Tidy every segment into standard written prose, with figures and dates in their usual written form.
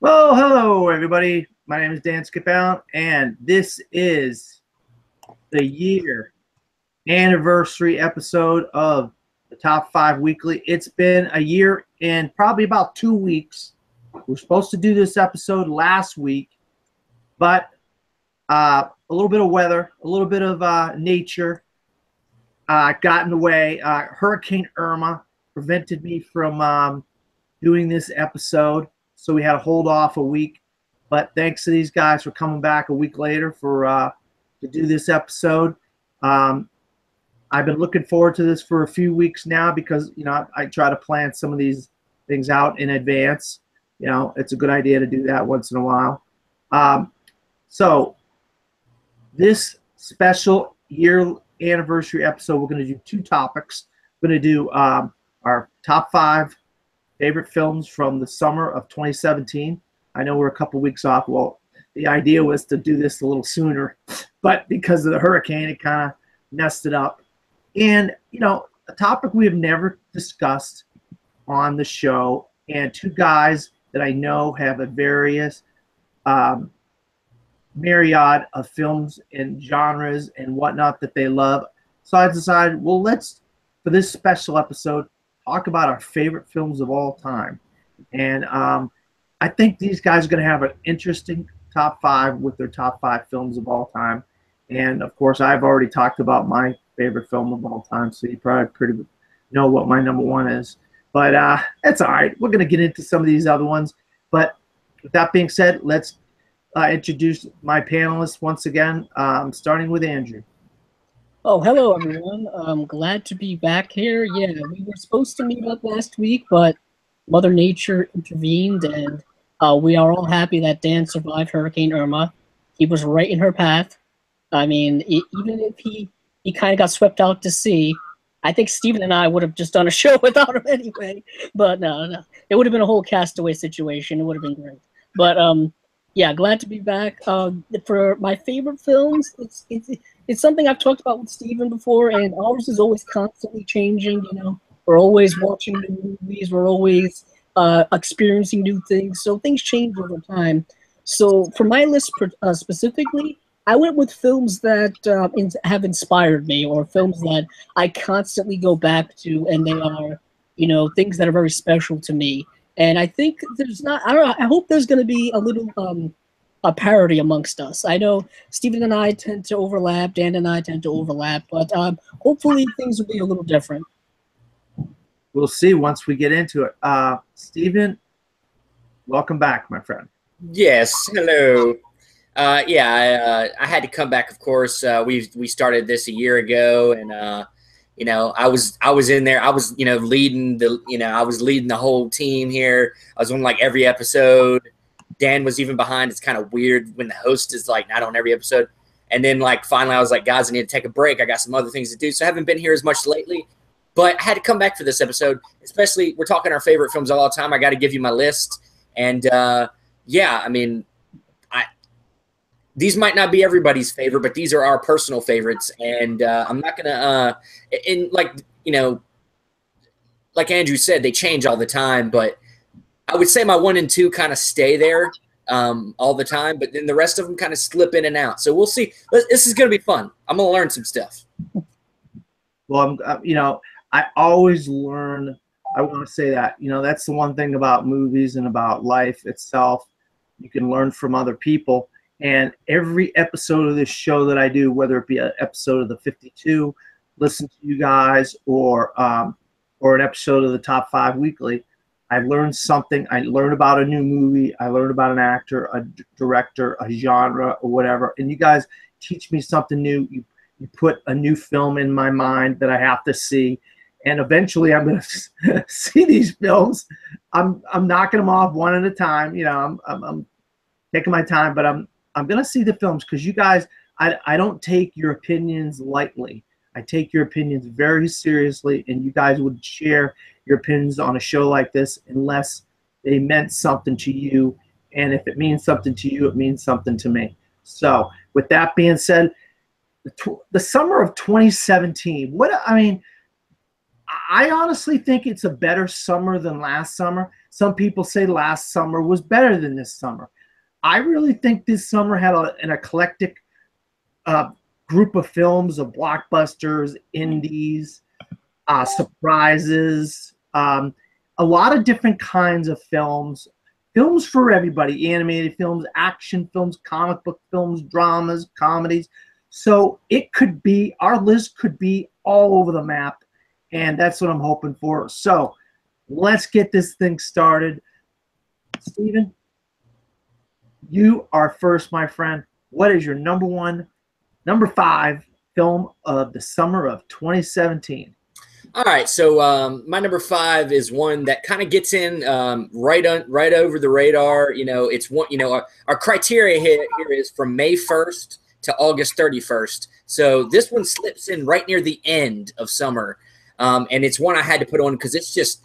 Well, hello everybody. My name is Dan Cabral, and this is the year anniversary episode of the Top 5 Weekly. It's been a year and probably about 2 weeks. We are supposed to do this episode last week, but a little bit of weather, a little bit of nature got in the way. Hurricane Irma prevented me from doing this episode, so we had to hold off a week. But thanks to these guys for coming back a week later to do this episode. I've been looking forward to this for a few weeks now because I try to plan some of these things out in advance. It's a good idea to do that once in a while. So this special year anniversary episode, we're going to do two topics. We're going to do our top 5 favorite films from the summer of 2017. I know we're a couple weeks off. Well, the idea was to do this a little sooner, but because of the hurricane, it kind of messed it up. And, a topic we have never discussed on the show, and two guys that I know have a various myriad of films and genres and whatnot that they love. So I decided, well, let's, for this special episode, talk about our favorite films of all time. And I think these guys are going to have an interesting top 5 with their top 5 films of all time. And of course, I've already talked about my favorite film of all time, so you probably pretty know what my number 1 is. But it's all right. We're going to get into some of these other ones. But with that being said, let's introduce my panelists once again, starting with Andrew. Oh, hello, everyone. I'm glad to be back here. Yeah, we were supposed to meet up last week, but Mother Nature intervened, and we are all happy that Dan survived Hurricane Irma. He was right in her path. I mean, even if he kind of got swept out to sea, I think Steven and I would have just done a show without him anyway. But no. It would have been a whole castaway situation. It would have been great. But yeah, glad to be back. For my favorite films, it's something I've talked about with Steven before, and ours is always constantly changing. We're always watching new movies. We're always experiencing new things. So things change over time. So for my list specifically, I went with films that have inspired me, or films that I constantly go back to, and they are, things that are very special to me. And I think there's not. I don't know. I hope there's going to be a little a parity amongst us. I know Steven and I tend to overlap. Dan and I tend to overlap, but hopefully things will be a little different. We'll see once we get into it. Steven, welcome back, my friend. Yes, hello. I had to come back. Of course, we started this a year ago, and I was in there. I was leading the whole team here. I was on like every episode. Dan was even behind. It's kind of weird when the host is like not on every episode. And then like finally I was like, guys, I need to take a break. I got some other things to do. So I haven't been here as much lately, but I had to come back for this episode. Especially we're talking our favorite films of all time. I got to give you my list. And yeah, I mean, these might not be everybody's favorite, but these are our personal favorites. And I'm not gonna like Andrew said, they change all the time, but I would say my 1 and 2 kind of stay there all the time, but then the rest of them kind of slip in and out. So we'll see. This is going to be fun. I'm going to learn some stuff. Well, I always learn. I want to say that, that's the one thing about movies and about life itself. You can learn from other people. And every episode of this show that I do, whether it be an episode of the 52, listen to you guys, or an episode of the Top 5 Weekly, I learned something. I learned about a new movie. I learned about an actor, a director, a genre, or whatever. And you guys teach me something new. You put a new film in my mind that I have to see. And eventually I'm going to see these films. I'm knocking them off one at a time. I'm taking my time, but I'm going to see the films because you guys, I don't take your opinions lightly. I take your opinions very seriously, and you guys would share your opinions on a show like this unless they meant something to you. And if it means something to you, it means something to me. So with that being said, the summer of 2017, I honestly think it's a better summer than last summer. Some people say last summer was better than this summer. I really think this summer had an eclectic group of films, of blockbusters, indies, surprises, a lot of different kinds of films. Films for everybody, animated films, action films, comic book films, dramas, comedies. So it could be, our list could be all over the map, and that's what I'm hoping for. So let's get this thing started. Steven, you are first, my friend. What is your number 5 film of the summer of 2017? All right, so my number 5 is one that kind of gets in right over the radar. You know, it's one. You know, our criteria here is from May 1st to August 31st. So this one slips in right near the end of summer, and it's one I had to put on because it's just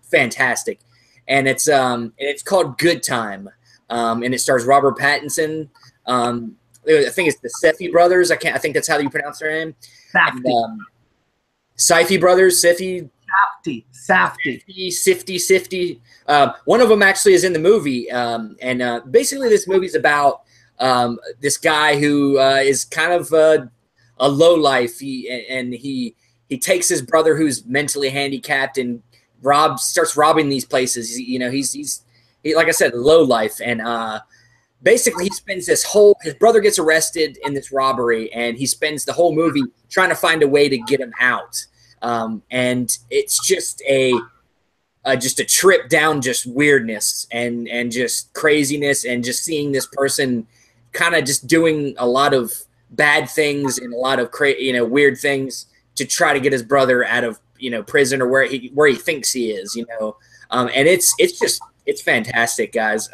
fantastic, and it's called Good Time, and it stars Robert Pattinson. I think it's the Safdie brothers. I think that's how you pronounce their name. Safdie. Safdie brothers, Safdie. Sifty. One of them actually is in the movie, and basically this movie's about this guy who is kind of a lowlife. He takes his brother who's mentally handicapped and starts robbing these places. He's like I said, lowlife, and basically he spends his brother gets arrested in this robbery, and he spends the whole movie trying to find a way to get him out. And it's just a trip down just weirdness and just craziness, and just seeing this person kind of just doing a lot of bad things and a lot of weird things to try to get his brother out of prison or where he thinks he is, and it's fantastic, guys.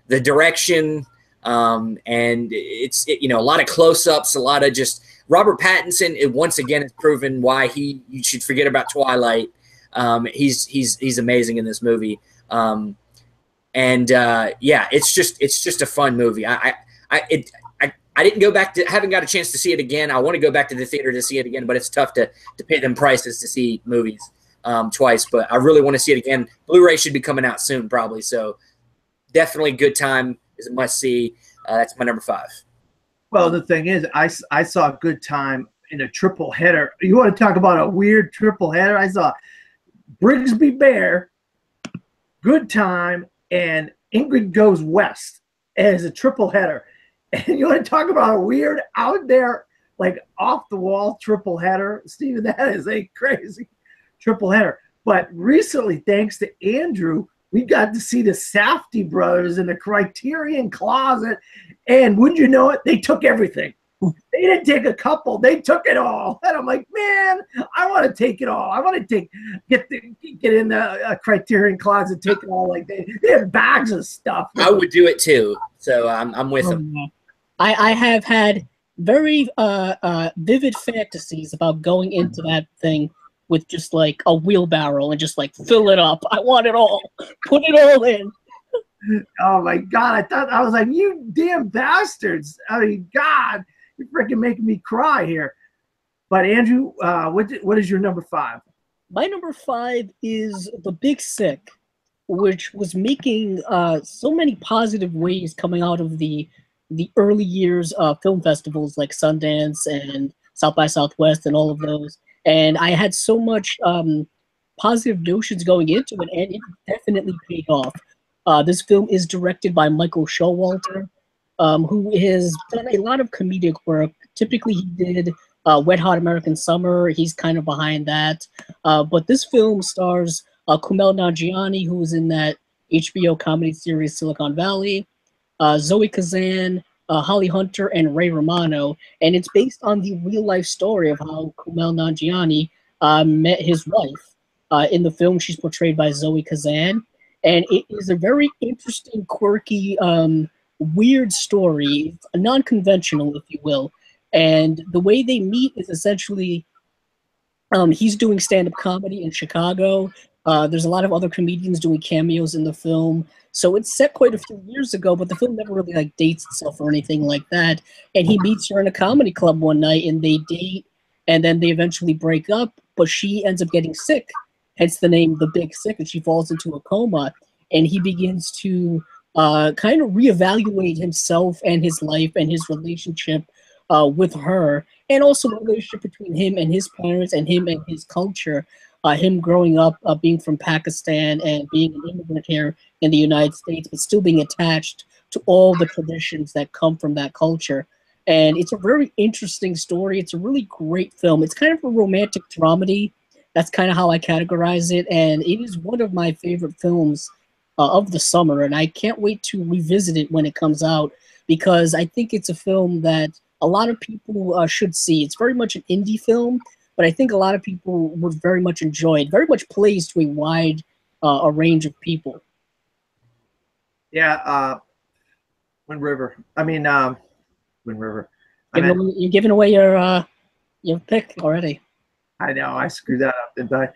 The direction, and it's a lot of close-ups, a lot of just Robert Pattinson. Once again has proven why you should forget about Twilight. He's amazing in this movie, yeah, it's just a fun movie. I didn't go back to, haven't got a chance to see it again. I want to go back to the theater to see it again, but it's tough to pay them prices to see movies twice. But I really want to see it again. Blu-ray should be coming out soon, probably. So definitely Good Time is a must-see. That's my number 5. Well, the thing is, I saw Good Time in a triple header. You want to talk about a weird triple header? I saw Brigsby Bear, Good Time, and Ingrid Goes West as a triple header. And you want to talk about a weird, out there, like off-the-wall triple header? Steven, that is a crazy triple header. But recently, thanks to Andrew, we got to see the Safdie brothers in the Criterion Closet, and wouldn't you know it, they took everything. They didn't take a couple; they took it all. And I'm like, man, I want to take it all. I want to get in the Criterion Closet, take it all. Like they have bags of stuff. I would do it too. So I'm with them. I have had very vivid fantasies about going into that thing with just like a wheelbarrow and just like fill it up. I want it all. Put it all in. Oh my God. I was like, you damn bastards. I mean, God, you're freaking making me cry here. But Andrew, what is your number 5? My number 5 is The Big Sick, which was making so many positive waves coming out of the early years of film festivals like Sundance and South by Southwest and all of those. And I had so much positive notions going into it, and it definitely paid off. This film is directed by Michael Showalter, who has done a lot of comedic work. Typically, he did Wet Hot American Summer. He's kind of behind that. But this film stars Kumail Nanjiani, who was in that HBO comedy series Silicon Valley, Zoe Kazan, Holly Hunter, and Ray Romano. And it's based on the real-life story of how Kumail Nanjiani met his wife. In the film, she's portrayed by Zoe Kazan. And it is a very interesting, quirky, weird story, non-conventional, if you will. And the way they meet is essentially he's doing stand-up comedy in Chicago. There's a lot of other comedians doing cameos in the film. So it's set quite a few years ago, but the film never really like dates itself or anything like that. And he meets her in a comedy club one night, and they date, and then they eventually break up. but she ends up getting sick, hence the name The Big Sick, and she falls into a coma, and he begins to kind of reevaluate himself and his life and his relationship with her, and also the relationship between him and his parents and him and his culture. Him growing up, being from Pakistan and being an immigrant here in the United States, but still being attached to all the traditions that come from that culture. And it's a very interesting story. It's a really great film. It's kind of a romantic dramedy. That's kind of how I categorize it. And it is one of my favorite films of the summer. And I can't wait to revisit it when it comes out, because I think it's a film that a lot of people should see. It's very much an indie film, but I think a lot of people would very much enjoy it. Very much plays to a wide a range of people. Yeah, Wind River. I mean, Wind River. You're giving away your pick already. I know, I screwed that up, didn't I?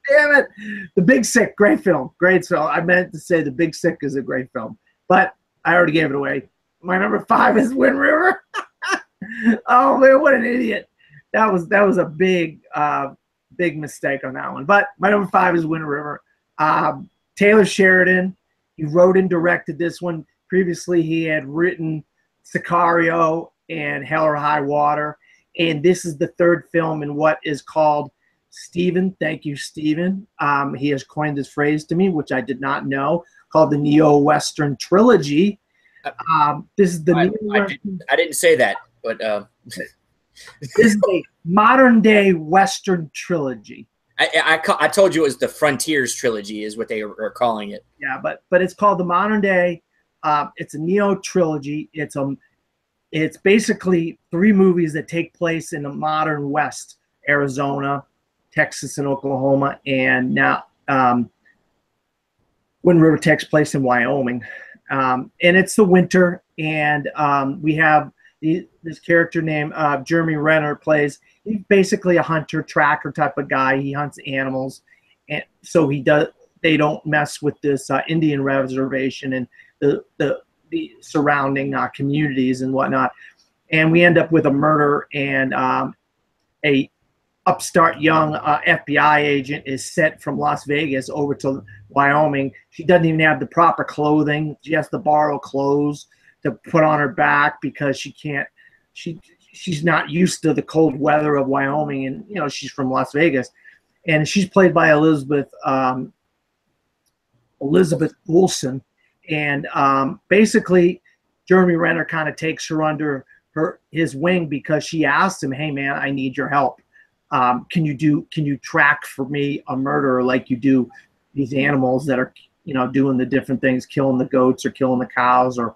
Damn it. The Big Sick, great film. Great film. I meant to say The Big Sick is a great film, but I already gave it away. My number 5 is Wind River. Oh man, what an idiot. That was a big mistake on that one. But my number 5 is Wind River. Taylor Sheridan, he wrote and directed this one. Previously, he had written Sicario and Hell or High Water. And this is the third film in what is called, Steven, thank you, Steven. He has coined this phrase to me, which I did not know, called the Neo-Western Trilogy. This is the I didn't say that, but this is a modern-day Western trilogy. I told you it was the Frontiers Trilogy is what they are calling it. Yeah, but it's called the modern day. It's a Neo trilogy. It's basically 3 movies that take place in the modern West: Arizona, Texas, and Oklahoma, and now Wind River takes place in Wyoming. And it's the winter, and we have this character named Jeremy Renner plays. He's basically a hunter, tracker type of guy. He hunts animals, and so they don't mess with this Indian reservation and the surrounding communities and whatnot. And we end up with a murder, and a upstart young FBI agent is sent from Las Vegas over to Wyoming. She doesn't even have the proper clothing. She has to borrow clothes to put on her back because she's not used to the cold weather of Wyoming, and she's from Las Vegas, and she's played by Elizabeth Olsen, and basically Jeremy Renner kind of takes her under his wing because she asks him, "Hey man, I need your help. Can you track for me a murderer like you do these animals that are doing the different things, killing the goats or killing the cows or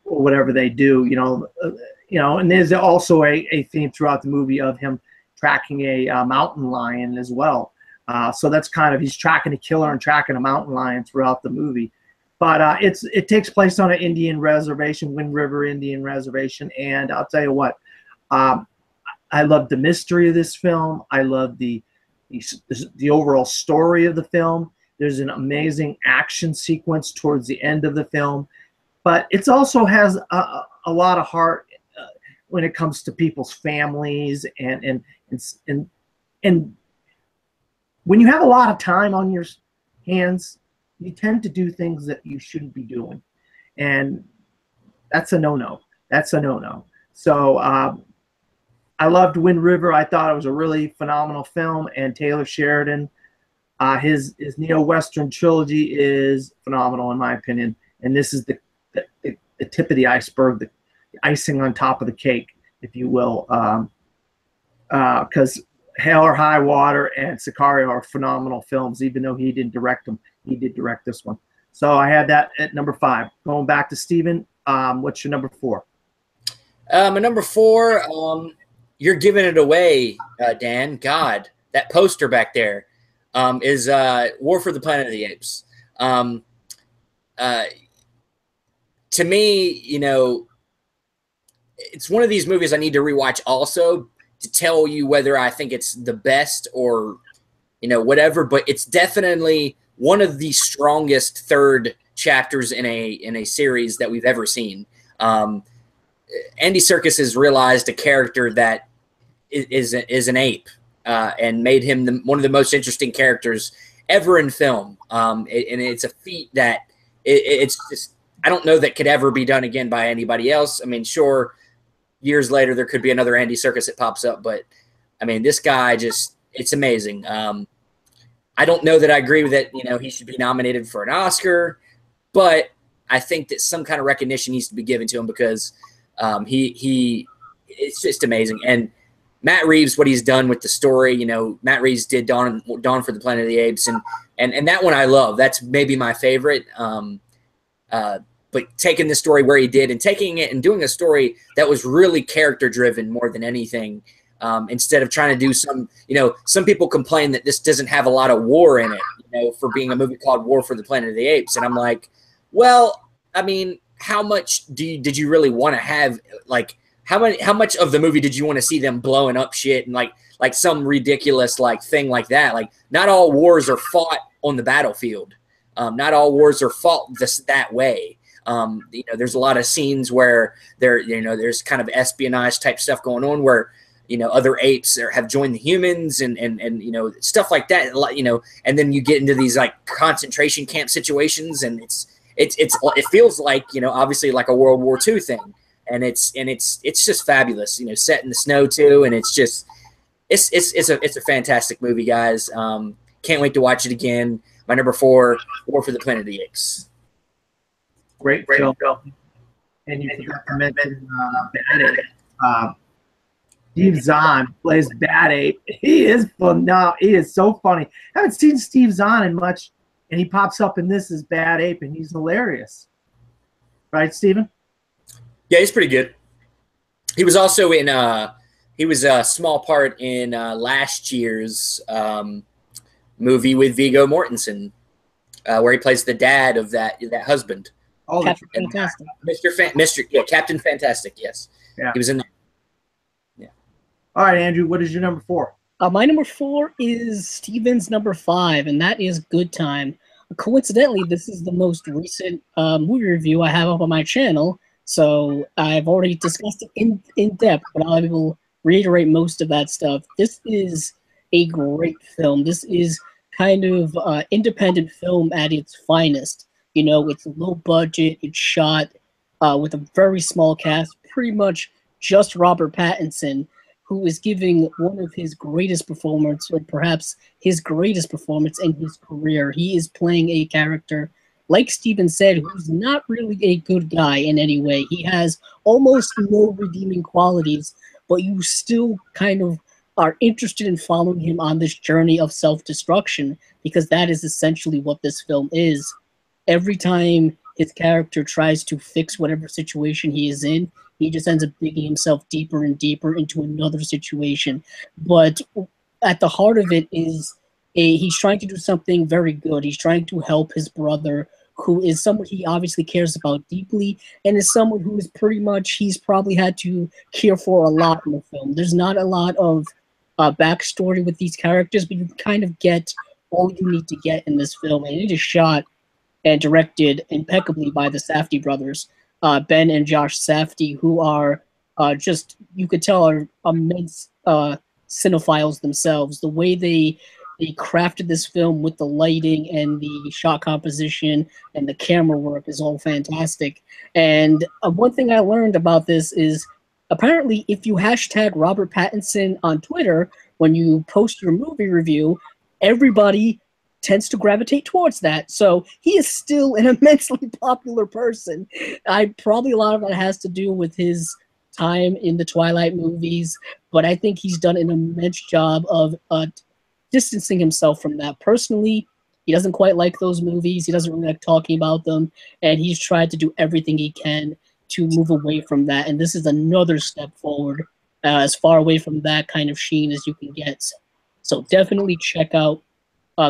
whatever they do, and there's also a theme throughout the movie of him tracking a mountain lion as well. So that's kind of, he's tracking a killer and tracking a mountain lion throughout the movie. But it takes place on an Indian reservation, Wind River Indian Reservation, and I'll tell you what, I love the mystery of this film. I love the overall story of the film. There's an amazing action sequence towards the end of the film, but it also has a lot of heart when it comes to people's families and when you have a lot of time on your hands, you tend to do things that you shouldn't be doing, and that's a no-no. That's a no-no. So I loved Wind River. I thought it was a really phenomenal film, and Taylor Sheridan, his Neo-Western trilogy is phenomenal in my opinion, and this is the tip of the iceberg, the icing on top of the cake, if you will, because Hell or High Water and Sicario are phenomenal films. Even though he didn't direct them, he did direct this one. So I had that at number 5. Going back to Steven, what's your number 4? My number 4, you're giving it away, Dan. God, that poster back there is War for the Planet of the Apes. To me, it's one of these movies I need to rewatch also to tell you whether I think it's the best or, whatever. But it's definitely one of the strongest third chapters in a series that we've ever seen. Andy Serkis has realized a character that is an ape, and made him one of the most interesting characters ever in film. And it's a feat that it's just, I don't know that could ever be done again by anybody else. I mean, sure, years later there could be another Andy Serkis that pops up, but I mean, this guy just, it's amazing. I don't know that I agree with it. You know, he should be nominated for an Oscar, but I think that some kind of recognition needs to be given to him because it's just amazing. And Matt Reeves, what he's done with the story, you know, Matt Reeves did Dawn for the Planet of the Apes, and that one I love. That's maybe my favorite. But taking the story where he did and taking it and doing a story that was really character driven more than anything, instead of trying to do some, you know, some people complain that this doesn't have a lot of war in it, you know, for being a movie called War for the Planet of the Apes. And I'm like, well, I mean, how much did you really want to have? Like, how much of the movie did you want to see them blowing up shit and like some ridiculous like thing like that? Like, not all wars are fought on the battlefield. Not all wars are fought that way. You know, there's a lot of scenes where there's kind of espionage type stuff going on where, you know, other apes have joined the humans and you know, stuff like that, you know, and then you get into these like concentration camp situations, and it feels like, you know, obviously like a World War II thing, and it's just fabulous, you know, set in the snow too, and it's a fantastic movie, guys. Can't wait to watch it again. My number 4, War for the Planet of the Apes. Great film. And you forgot to mention Bad Ape. Steve Zahn plays Bad Ape. He is fun. No, he is so funny. I haven't seen Steve Zahn in much, and he pops up in this as Bad Ape, and he's hilarious. Right, Steven? Yeah, he's pretty good. He was also in he was a small part in last year's movie with Viggo Mortensen, where he plays the dad of that husband. Oh, Captain Fantastic. Captain Fantastic. Yes, yeah, he was in there. Yeah. All right, Andrew, what is your number 4? My number 4 is Steven's number 5, and that is Good Time. Coincidentally, this is the most recent movie review I have up on my channel, so I've already discussed it in depth, but I will reiterate most of that stuff. This is a great film. This is kind of independent film at its finest. You know, it's low budget. It's shot with a very small cast, pretty much just Robert Pattinson, who is giving one of his greatest performances, or perhaps his greatest performance in his career. He is playing a character, like Steven said, who's not really a good guy in any way. He has almost no redeeming qualities, but you still kind of are interested in following him on this journey of self-destruction, because that is essentially what this film is. Every time his character tries to fix whatever situation he is in, he just ends up digging himself deeper and deeper into another situation. But at the heart of it is he's trying to do something very good. He's trying to help his brother, who is someone he obviously cares about deeply, and is someone who is pretty much, he's probably had to care for a lot in the film. There's not a lot of backstory with these characters, but you kind of get all you need to get in this film. And it is shot and directed impeccably by the Safdie brothers, Ben and Josh Safdie, who are just, you could tell, are immense cinephiles themselves. The way they crafted this film with the lighting and the shot composition and the camera work is all fantastic. And one thing I learned about this is apparently if you hashtag Robert Pattinson on Twitter when you post your movie review, everybody tends to gravitate towards that. So he is still an immensely popular person. Probably a lot of that has to do with his time in the Twilight movies, but I think he's done an immense job of distancing himself from that. Personally, he doesn't quite like those movies. He doesn't really like talking about them, and he's tried to do everything he can to move away from that. And this is another step forward, as far away from that kind of sheen as you can get. So definitely check out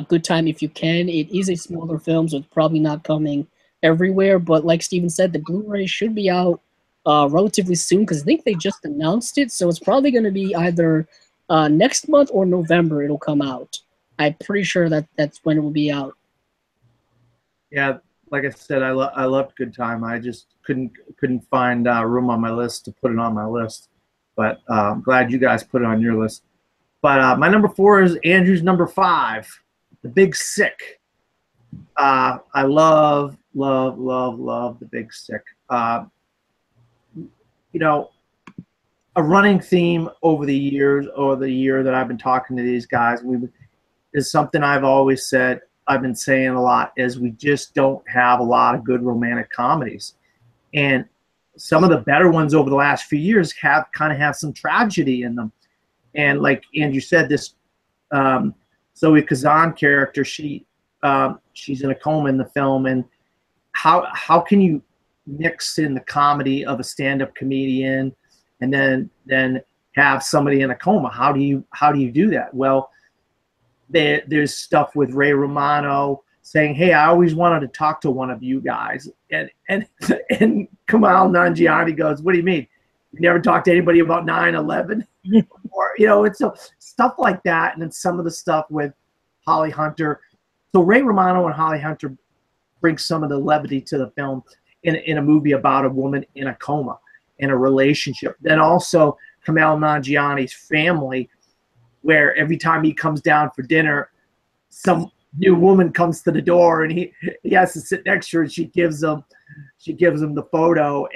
Good Time if you can. It is a smaller film, so it's probably not coming everywhere. But like Steven said, the Blu-ray should be out relatively soon, because I think they just announced it. So it's probably going to be either next month or November it'll come out. I'm pretty sure that's when it will be out. Yeah, like I said, I loved Good Time. I just couldn't find room on my list to put it on my list. but I'm glad you guys put it on your list. But my number 4 is Andrew's number 5, The Big Sick. I love The Big Sick. You know, a running theme over the years, or the year that I've been talking to these guys, is something I've always said, I've been saying a lot, is we just don't have a lot of good romantic comedies. And some of the better ones over the last few years have some tragedy in them. And like Andrew said, this Zoe Kazan character, she's in a coma in the film, and how can you mix in the comedy of a stand-up comedian and then have somebody in a coma? How do you do that? Well, there's stuff with Ray Romano saying, "Hey, I always wanted to talk to one of you guys," and Kumail Nanjiani goes, "What do you mean? You never talked to anybody about 9/11?" Or it's stuff like that, and then some of the stuff with Holly Hunter. So Ray Romano and Holly Hunter bring some of the levity to the film in a movie about a woman in a coma in a relationship. Then also Kumail Nanjiani's family, where every time he comes down for dinner, some new woman comes to the door and he has to sit next to her, and she gives him the photo.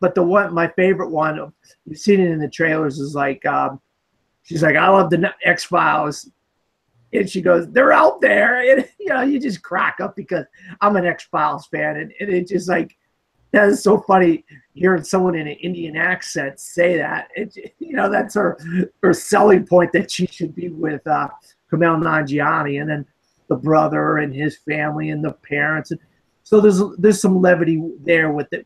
But my favorite one, you've seen it in the trailers, is like she's like, "I love the X-Files," and she goes, "They're out there," and you just crack up because I'm an X-Files fan, and it's just like, that is so funny hearing someone in an Indian accent say that. That's her selling point, that she should be with Kumail Nanjiani, and then the brother and his family and the parents. And so there's some levity there with the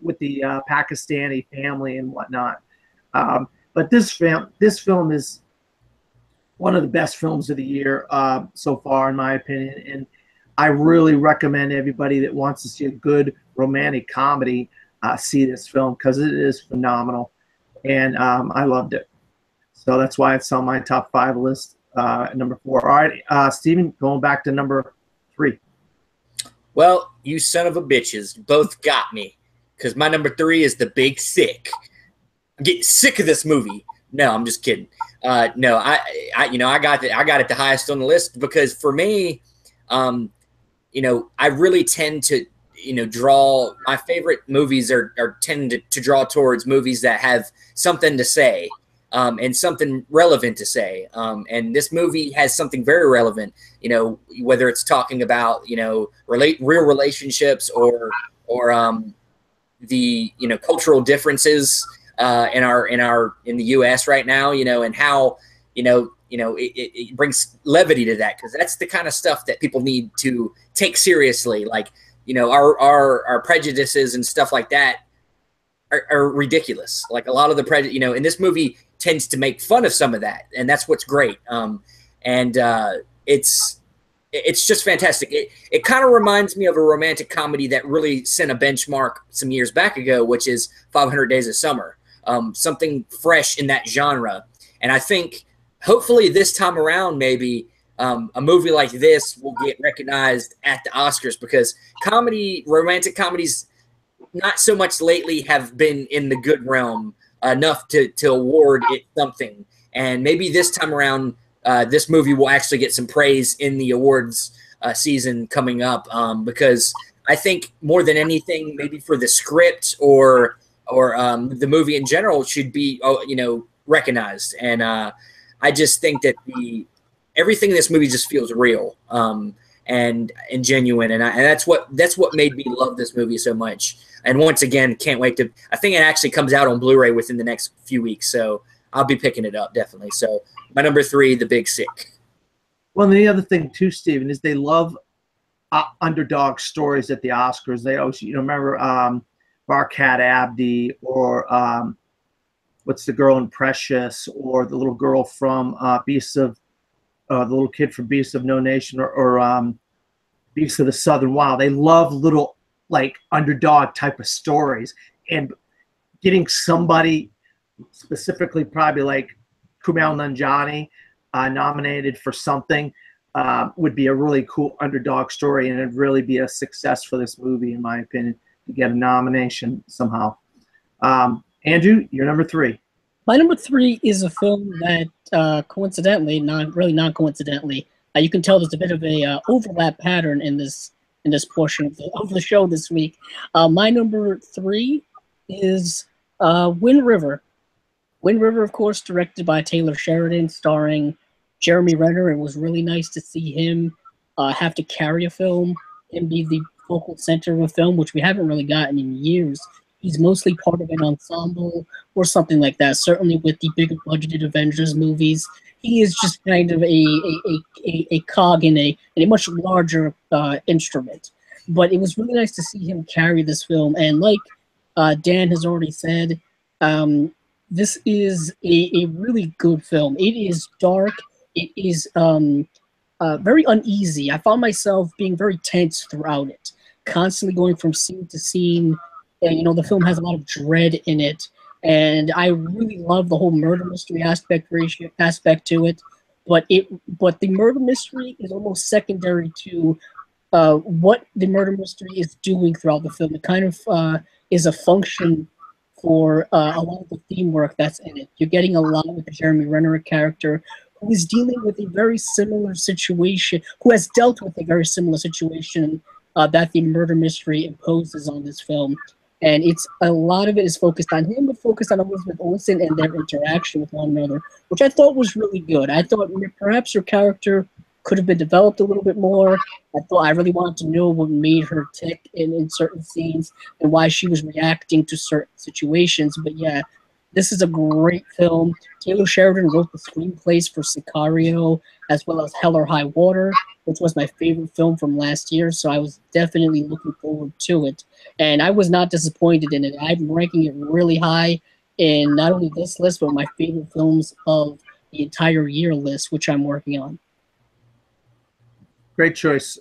Pakistani family and whatnot. But this film is one of the best films of the year so far, in my opinion. And I really recommend everybody that wants to see a good romantic comedy see this film, because it is phenomenal, and I loved it. So that's why it's on my top 5 list, number 4. All right, Steven, going back to number 3. Well, you son of a bitches both got me, because my number 3 is The Big Sick. I'm getting sick of this movie. No, I'm just kidding. No, I got it the highest on the list, because for me, I really tend to, draw, my favorite movies tend to draw towards movies that have something to say, and something relevant to say. And this movie has something very relevant, whether it's talking about, real relationships or the, cultural differences in the U.S. right now, and how, it brings levity to that, because that's the kind of stuff that people need to take seriously. Like, our prejudices and stuff like that are ridiculous. Like, a lot of the prejudice, and this movie tends to make fun of some of that, and that's what's great. It's just fantastic. It kind of reminds me of a romantic comedy that really set a benchmark some years back ago, which is 500 Days of Summer. Something fresh in that genre. And I think hopefully this time around, maybe a movie like this will get recognized at the Oscars, because romantic comedies, not so much lately, have been in the good realm enough to award it something. And maybe this time around, this movie will actually get some praise in the awards season coming up, because I think more than anything, maybe for the script or the movie in general, should be recognized. And I just think that everything in this movie just feels real and genuine, and that's what made me love this movie so much. And once again, can't wait to. I think it actually comes out on Blu-ray within the next few weeks, so I'll be picking it up definitely. So my number 3, The Big Sick. Well, and the other thing too, Steven, is they love underdog stories at the Oscars. They always, remember Barkat Abdi, or what's the girl in Precious, or the little girl from the little kid from Beasts of No Nation, or Beasts of the Southern Wild. They love little, like, underdog type of stories, and getting somebody specifically, probably like Kumail Nanjiani, nominated for something would be a really cool underdog story, and it'd really be a success for this movie, in my opinion, to get a nomination somehow. Andrew, you're number 3. My number three is a film that, coincidentally, not coincidentally, you can tell there's a bit of a overlap pattern in this portion of the show this week. My number three is Wind River. Wind River, of course, directed by Taylor Sheridan, starring Jeremy Renner. It was really nice to see him have to carry a film and be the focal center of a film, which we haven't really gotten in years. He's mostly part of an ensemble or something like that. Certainly with the bigger budgeted Avengers movies, he is just kind of a cog in a much larger instrument. But it was really nice to see him carry this film. And like Dan has already said, this is a really good film. It is dark. It is very uneasy. I found myself being very tense throughout it, constantly going from scene to scene. And, you know, the film has a lot of dread in it. And I really love the whole murder mystery aspect to it. But the murder mystery is almost secondary to what the murder mystery is doing throughout the film. It kind of is a function for a lot of the theme work that's in it. You're getting a lot with the Jeremy Renner character, who is dealing with a very similar situation, who has dealt with a very similar situation that the murder mystery imposes on this film. And it's a lot of it is focused on him, but focused on Elizabeth Olsen and their interaction with one another, which I thought was really good. I thought perhaps her character could have been developed a little bit more. I really wanted to know what made her tick in certain scenes and why she was reacting to certain situations. But yeah, this is a great film. Taylor Sheridan wrote the screenplays for Sicario as well as Hell or High Water, which was my favorite film from last year. So I was definitely looking forward to it. And I was not disappointed in it. I'm ranking it really high in not only this list, but my favorite films of the entire year list, which I'm working on. Great choice,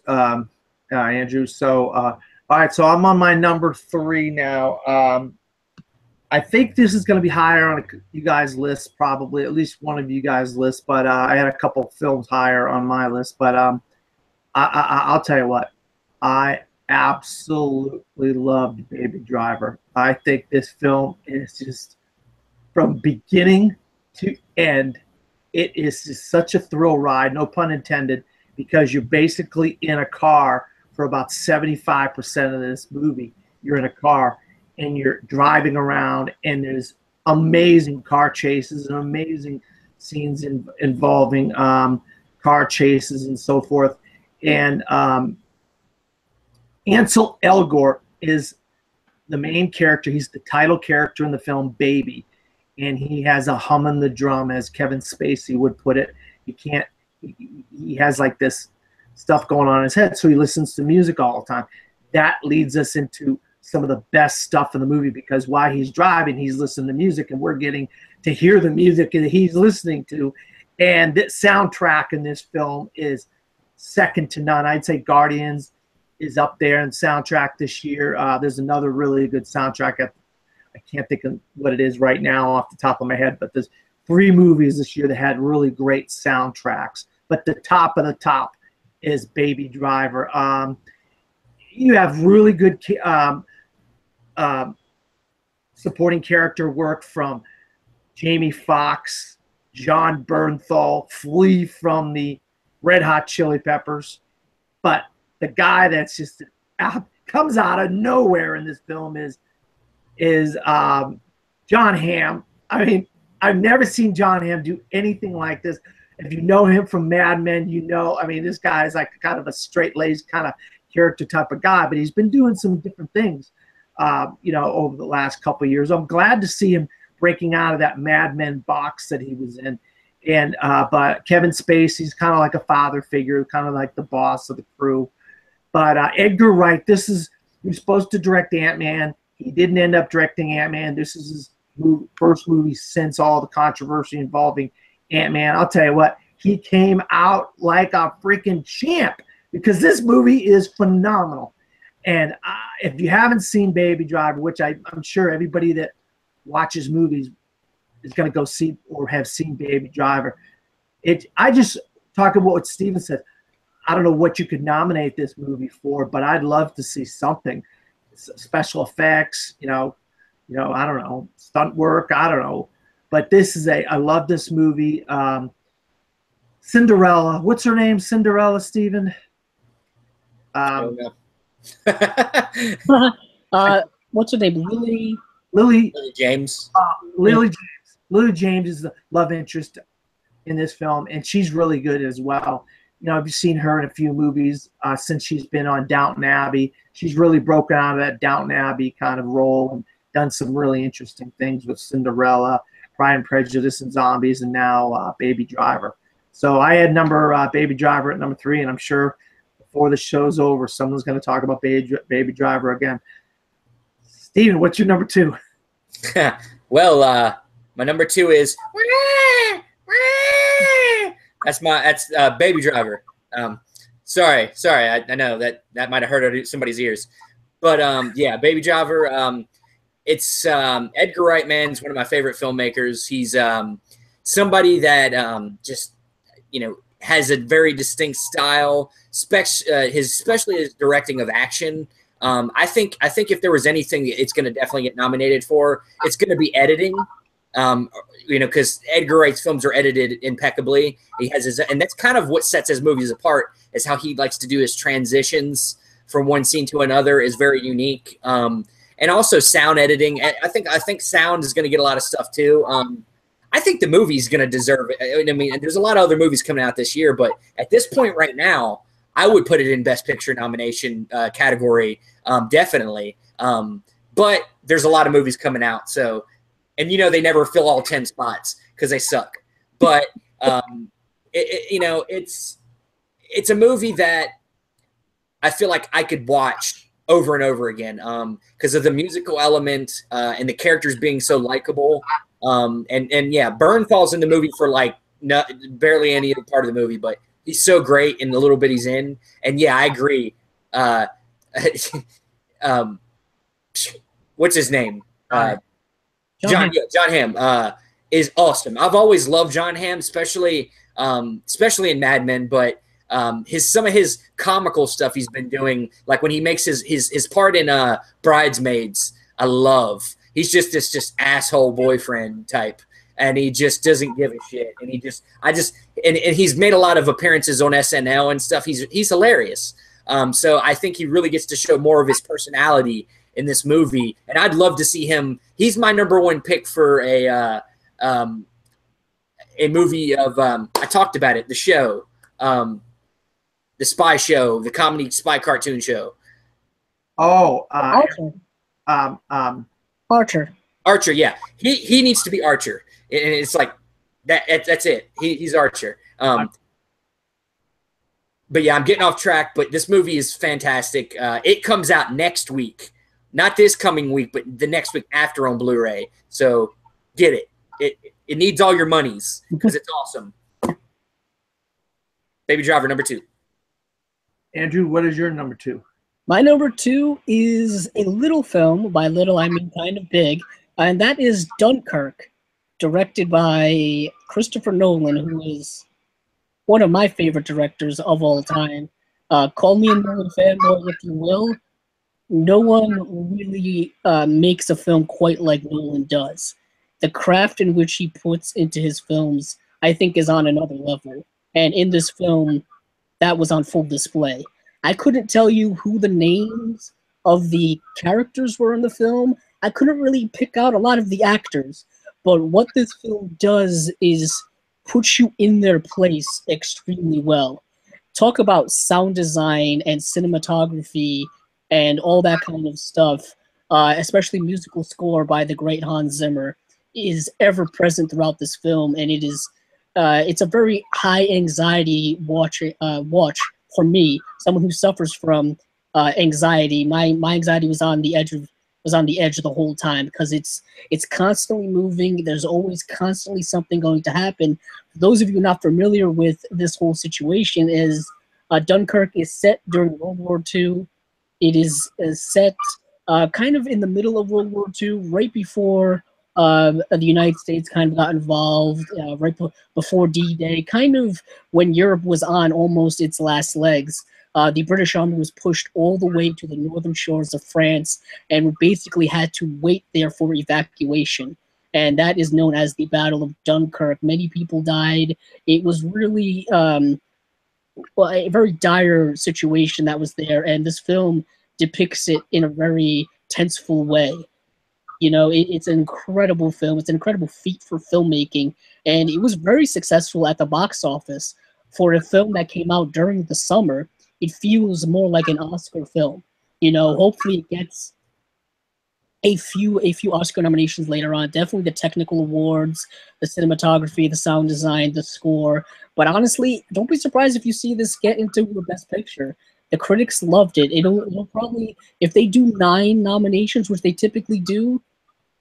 Andrew. So, all right, so I'm on my number three now. I think this is going to be higher on you guys' list, probably at least one of you guys' list. But I had a couple films higher on my list. But I'll tell you what, I absolutely loved Baby Driver. I think this film is just from beginning to end. It is just such a thrill ride, no pun intended, because you're basically in a car for about 75% of this movie. You're in a car and you're driving around, and there's amazing car chases and amazing scenes involving car chases and so forth. And Ansel Elgort is the main character. He's the title character in the film Baby, and he has a hum in the drum, as Kevin Spacey would put it. He has like this stuff going on in his head, so he listens to music all the time. That leads us into some of the best stuff in the movie, because while he's driving, he's listening to music, and we're getting to hear the music that he's listening to. And the soundtrack in this film is second to none. I'd say Guardians is up there in soundtrack this year. There's another really good soundtrack. I can't think of what it is right now off the top of my head, but there's 3 movies this year that had really great soundtracks. But the top of the top is Baby Driver. You have really good supporting character work from Jamie Foxx, John Bernthal, Flea from the Red Hot Chili Peppers. But the guy that's just comes out of nowhere in this film is John Hamm. I mean, I've never seen John Hamm do anything like this. If you know him from Mad Men, you know, I mean, this guy is like kind of a straight-laced kind of character type of guy, but he's been doing some different things, over the last couple of years. I'm glad to see him breaking out of that Mad Men box that he was in. And but Kevin Spacey's kind of like a father figure, kind of like the boss of the crew. But Edgar Wright, he was supposed to direct Ant-Man. He didn't end up directing Ant-Man. This is his first movie since all the controversy involving Ant-Man. I'll tell you what, he came out like a freaking champ, because this movie is phenomenal. And if you haven't seen Baby Driver, which I'm sure everybody that watches movies is going to go see or have seen Baby Driver, I just talk about what Steven said. I don't know what you could nominate this movie for, but I'd love to see something. Special effects, I don't know, stunt work, I don't know, But this is I love this movie. Cinderella. What's her name? Cinderella, Steven? Oh, no. What's her name? Lily. Lily James. Lily James. Lily James is the love interest in this film, and she's really good as well. You know, I've seen her in a few movies since she's been on Downton Abbey. She's really broken out of that Downton Abbey kind of role and done some really interesting things with Cinderella, Pride and Prejudice and Zombies, and now Baby Driver. So I had Baby Driver at number 3, and I'm sure before the show's over, someone's going to talk about Baby Driver again. Steven, what's your number 2? Well, my number 2 is that's Baby Driver. Sorry, I know that might have hurt somebody's ears, but yeah, Baby Driver. It's Edgar Wright, man, is one of my favorite filmmakers. He's somebody that just has a very distinct style, especially his directing of action. I think if there was anything it's going to definitely get nominated for, it's going to be editing. Because Edgar Wright's films are edited impeccably. He has and that's kind of what sets his movies apart, is how he likes to do his transitions from one scene to another is very unique. And also sound editing. I think sound is going to get a lot of stuff too. I think the movie's going to deserve it. I mean, there's a lot of other movies coming out this year, but at this point right now, I would put it in Best Picture nomination category, definitely. But there's a lot of movies coming out, so. And, they never fill all 10 spots because they suck. But, it's a movie that I feel like I could watch over and over again because of the musical element and the characters being so likable. Yeah, Byrne falls in the movie for barely any other part of the movie, but he's so great in the little bit he's in. And, yeah, I agree. What's his name? John Hamm is awesome. I've always loved John Hamm, especially in Mad Men. But some of his comical stuff he's been doing, like when he makes his part in Bridesmaids, I love. He's just this asshole boyfriend type, and he just doesn't give a shit. And and he's made a lot of appearances on SNL and stuff. He's hilarious. So I think he really gets to show more of his personality in this movie, and I'd love to see him. He's my number 1 pick for a movie of I talked about it, the show, the spy show, the comedy spy cartoon show. Oh, Archer. Archer, yeah, he needs to be Archer, and it's like that. That's it. He's Archer. But yeah, I'm getting off track. But this movie is fantastic. It comes out next week. Not this coming week, but the next week after on Blu-ray. So get it. It needs all your monies because it's awesome. Baby Driver, number 2. Andrew, what is your number 2? My number 2 is a little film. By little, I mean kind of big. And that is Dunkirk, directed by Christopher Nolan, who is one of my favorite directors of all time. Call me a Nolan fanboy if you will. No one really makes a film quite like Nolan does. The craft in which he puts into his films, I think, is on another level. And in this film, that was on full display. I couldn't tell you who the names of the characters were in the film. I couldn't really pick out a lot of the actors. But what this film does is put you in their place extremely well. Talk about sound design and cinematography and all that kind of stuff, especially musical score by the great Hans Zimmer, is ever present throughout this film, and it's a very high anxiety watch for me, someone who suffers from anxiety. My anxiety was on the edge of the whole time because it's constantly moving. There's always constantly something going to happen. For those of you not familiar with this whole situation, Dunkirk is set during World War II. It is set kind of in the middle of World War II, right before the United States kind of got involved, right before D-Day, kind of when Europe was on almost its last legs. The British Army was pushed all the way to the northern shores of France and basically had to wait there for evacuation. and that is known as the Battle of Dunkirk. Many people died. It was really a very dire situation that was there, and this film depicts it in a very tenseful way. It's an incredible film. It's an incredible feat for filmmaking, and it was very successful at the box office. For a film that came out during the summer, it feels more like an Oscar film. Hopefully it gets a few Oscar nominations later on. Definitely the technical awards, the cinematography, the sound design, the score. But honestly, don't be surprised if you see this get into the Best Picture. The critics loved it. It'll probably, if they do 9 nominations, which they typically do,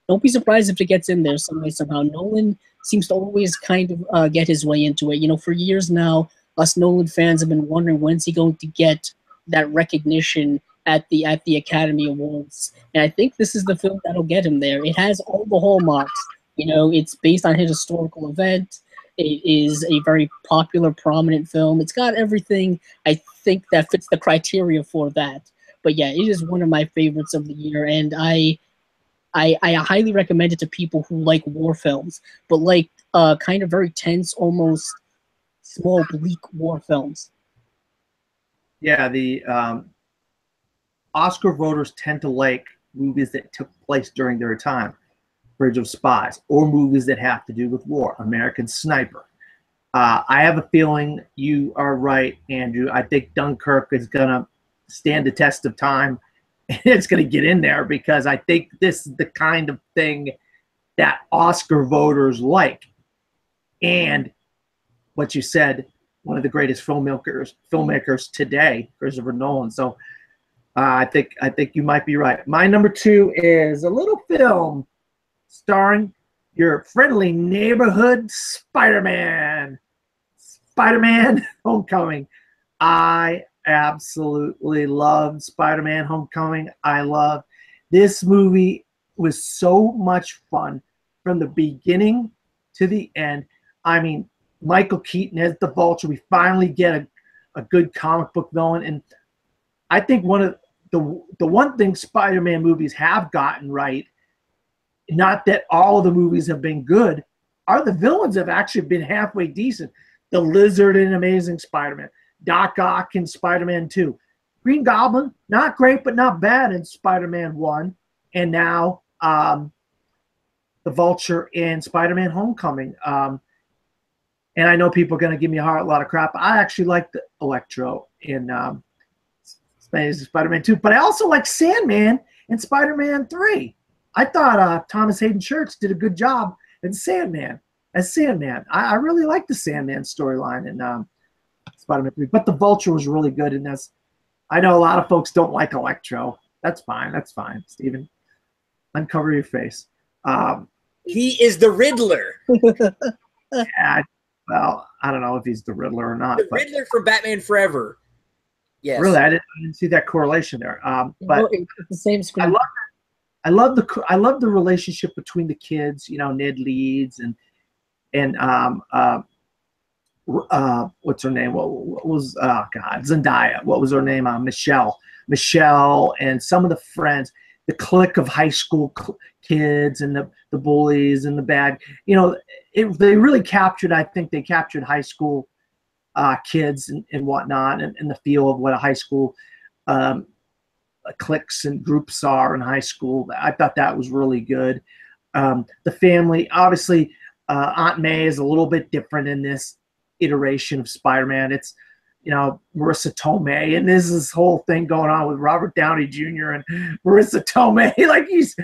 don't be surprised if it gets in there some way, somehow. Nolan seems to always kind of get his way into it. For years now, us Nolan fans have been wondering when's he going to get that recognition at the Academy Awards. And I think this is the film that'll get him there. It has all the hallmarks. It's based on his historical event. It is a very popular, prominent film. It's got everything, I think, that fits the criteria for that. But yeah, it is one of my favorites of the year, and I highly recommend it to people who like war films, but like kind of very tense, almost small, bleak war films. Yeah, the Oscar voters tend to like movies that took place during their time. Bridge of Spies, or movies that have to do with war. American Sniper. I have a feeling you are right, Andrew. I think Dunkirk is going to stand the test of time. It's going to get in there because I think this is the kind of thing that Oscar voters like. And what you said, one of the greatest filmmakers today, Christopher Nolan. So I think you might be right. My number 2 is a little film starring your friendly neighborhood Spider-Man. Spider-Man Homecoming. I absolutely loved Spider-Man Homecoming. I love this movie. Was so much fun from the beginning to the end. I mean, Michael Keaton as the Vulture. We finally get a good comic book going. And I think one of the one thing Spider-Man movies have gotten right, not that all of the movies have been good, are the villains have actually been halfway decent. The Lizard in Amazing Spider-Man, Doc Ock in Spider-Man 2, Green Goblin, not great but not bad in Spider-Man 1, and now the Vulture in Spider-Man Homecoming. And I know people are going to give me a lot of crap. I actually like the Electro in Spider-Man 2, but I also like Sandman in Spider-Man 3. I thought Thomas Hayden Church did a good job as Sandman. I really like the Sandman storyline in Spider-Man 3, but the Vulture was really good in this. I know a lot of folks don't like Electro. That's fine, Steven. Uncover your face. He is the Riddler. Yeah, well, I don't know if he's the Riddler or not. The Riddler from Batman Forever. Yes. Really, I didn't see that correlation there. But it's the same screen. I love the relationship between the kids. Ned Leeds and what's her name? What was Zendaya? What was her name? Michelle, and some of the friends, the clique of high school kids, and the bullies and the bad. They really captured. I think they captured high school kids and whatnot, and the feel of what a high school cliques and groups are in high school. I thought that was really good. The family, obviously, Aunt May is a little bit different in this iteration of Spider-Man. It's Marissa Tomei, and there's this whole thing going on with Robert Downey Jr. and Marissa Tomei, like he's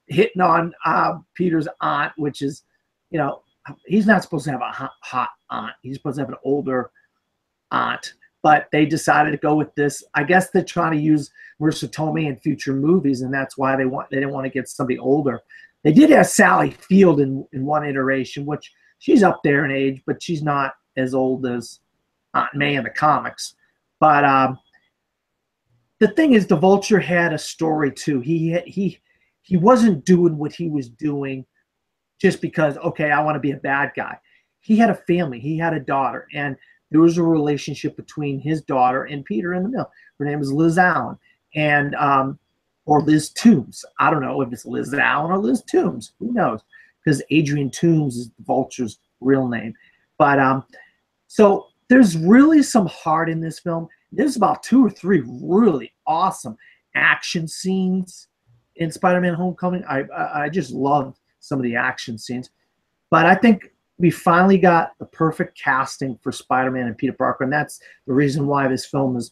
hitting on Peter's aunt, which is he's not supposed to have a hot aunt. He's supposed to have an older aunt. But they decided to go with this. I guess they're trying to use Marissa Tomei in future movies, and that's why they didn't want to get somebody older. They did have Sally Field in one iteration, which she's up there in age, but she's not as old as Aunt May in the comics. But the thing is, the Vulture had a story too. He wasn't doing what he was doing just because, okay, I want to be a bad guy. He had a family. He had a daughter, and there was a relationship between his daughter and Peter in the mill. Her name is Liz Allen. And or Liz Toombs. I don't know if it's Liz Allen or Liz Toombs. Who knows? Because Adrian Toombs is the Vulture's real name. But so there's really some heart in this film. There's about 2 or 3 really awesome action scenes in Spider-Man Homecoming. I just loved some of the action scenes. But I think we finally got the perfect casting for Spider-Man and Peter Parker, and that's the reason why this film is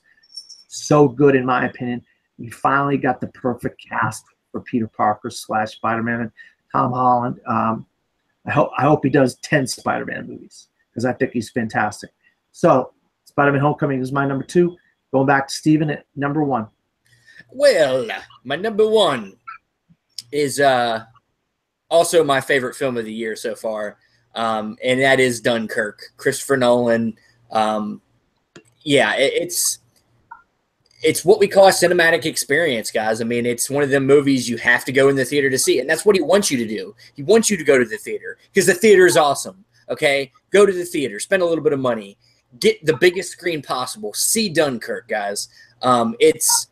so good, in my opinion. We finally got the perfect cast for Peter Parker / Spider-Man and Tom Holland. I hope he does 10 Spider-Man movies because I think he's fantastic. So Spider-Man Homecoming is my number 2. Going back to Steven at number 1. Well, my number 1 is also my favorite film of the year so far, and that is Dunkirk. Christopher Nolan. It's what we call a cinematic experience, guys. I mean, it's one of the movies you have to go in the theater to see, and that's what he wants you to do. He wants you to go to the theater because the theater is awesome, okay? Go to the theater. Spend a little bit of money. Get the biggest screen possible. See Dunkirk, guys. It's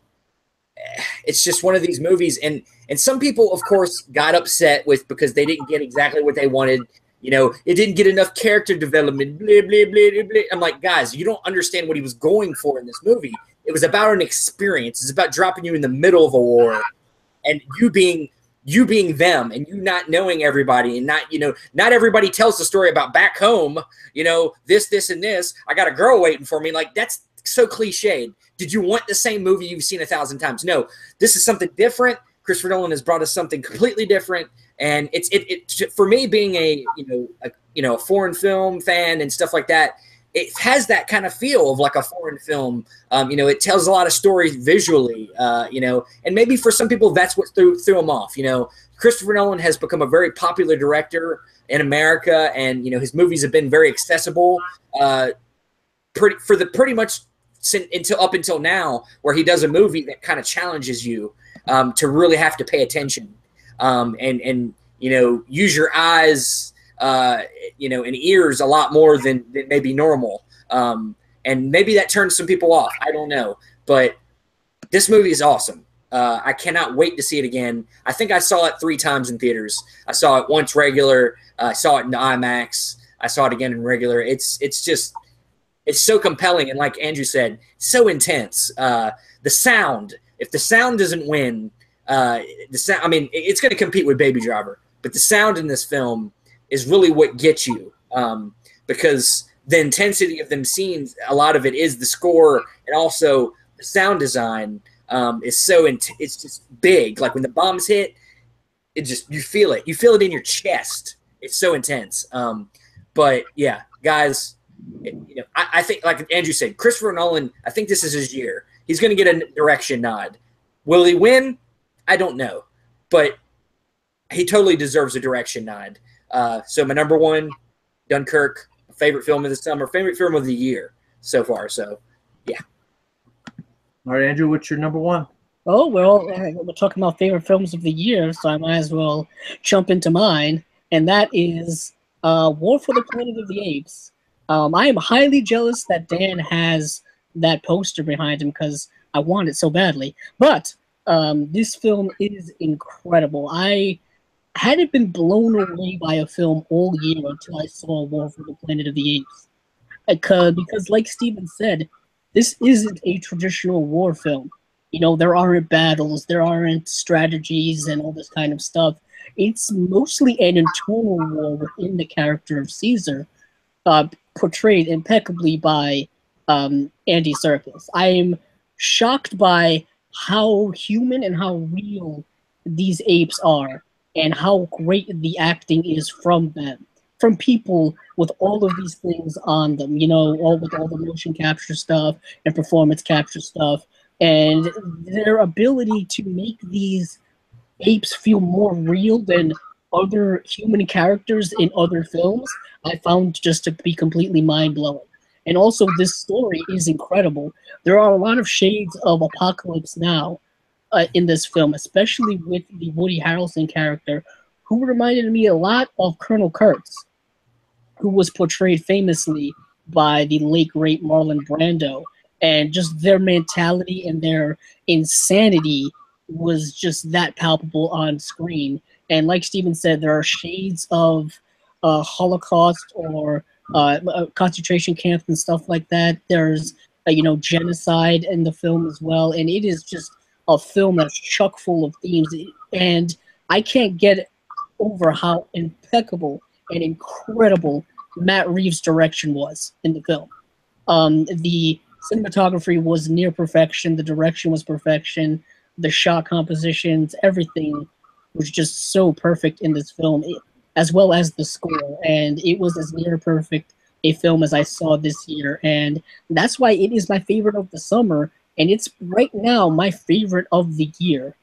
just one of these movies, and some people, of course, got upset with because they didn't get exactly what they wanted. You know, it didn't get enough character development, blah, blah, blah, blah, blah. I'm like, guys, you don't understand what he was going for in this movie. It was about an experience. It's about dropping you in the middle of a war and you being them and you not knowing everybody and not everybody tells the story about back home, this, and this. I got a girl waiting for me. Like, that's so cliched. Did you want the same movie you've seen 1,000 times? No, this is something different. Christopher Nolan has brought us something completely different. And it for me, being a foreign film fan and stuff like that, it has that kind of feel of like a foreign film. It tells a lot of stories visually, and maybe for some people that's what threw them off. Christopher Nolan has become a very popular director in America, and his movies have been very accessible, pretty much up until now, where he does a movie that kind of challenges you to really have to pay attention and use your eyes. And ears a lot more than maybe normal. And maybe that turns some people off. I don't know. But this movie is awesome. I cannot wait to see it again. I think I saw it 3 times in theaters. I saw it once regular. I saw it in IMAX. I saw it again in regular. It's so compelling. And like Andrew said, so intense. The sound, if the sound doesn't win, it's going to compete with Baby Driver. But the sound in this film is really what gets you, because the intensity of them scenes, a lot of it is the score, and also the sound design is so it's just big. Like when the bombs hit, you feel it. You feel it in your chest. It's so intense. But yeah, guys, I think like Andrew said, Christopher Nolan, I think this is his year. He's going to get a direction nod. Will he win? I don't know, but he totally deserves a direction nod. So my number 1, Dunkirk, favorite film of the summer, favorite film of the year so far. So, yeah. All right, Andrew, what's your number 1? Oh, well, we're talking about favorite films of the year, so I might as well jump into mine, and that is War for the Planet of the Apes. I am highly jealous that Dan has that poster behind him because I want it so badly. But this film is incredible. I hadn't been blown away by a film all year until I saw War for the Planet of the Apes. Because like Steven said, this isn't a traditional war film. There aren't battles, there aren't strategies and all this kind of stuff. It's mostly an internal war within the character of Caesar, portrayed impeccably by Andy Serkis. I am shocked by how human and how real these apes are, and how great the acting is from them, from people with all of these things on them, all the motion capture stuff and performance capture stuff, and their ability to make these apes feel more real than other human characters in other films, I found just to be completely mind-blowing. And also, this story is incredible. There are a lot of shades of Apocalypse Now in this film, especially with the Woody Harrelson character, who reminded me a lot of Colonel Kurtz, who was portrayed famously by the late, great Marlon Brando. And just their mentality and their insanity was just that palpable on screen. And like Steven said, there are shades of Holocaust or concentration camps and stuff like that. There's genocide in the film as well, and it is just a film that's chock full of themes. And I can't get over how impeccable and incredible Matt Reeves' direction was in the film. The cinematography was near perfection. The direction was perfection. The shot compositions, everything was just so perfect in this film, as well as the score. And it was as near perfect a film as I saw this year. And that's why it is my favorite of the summer. And it's right now my favorite of the year.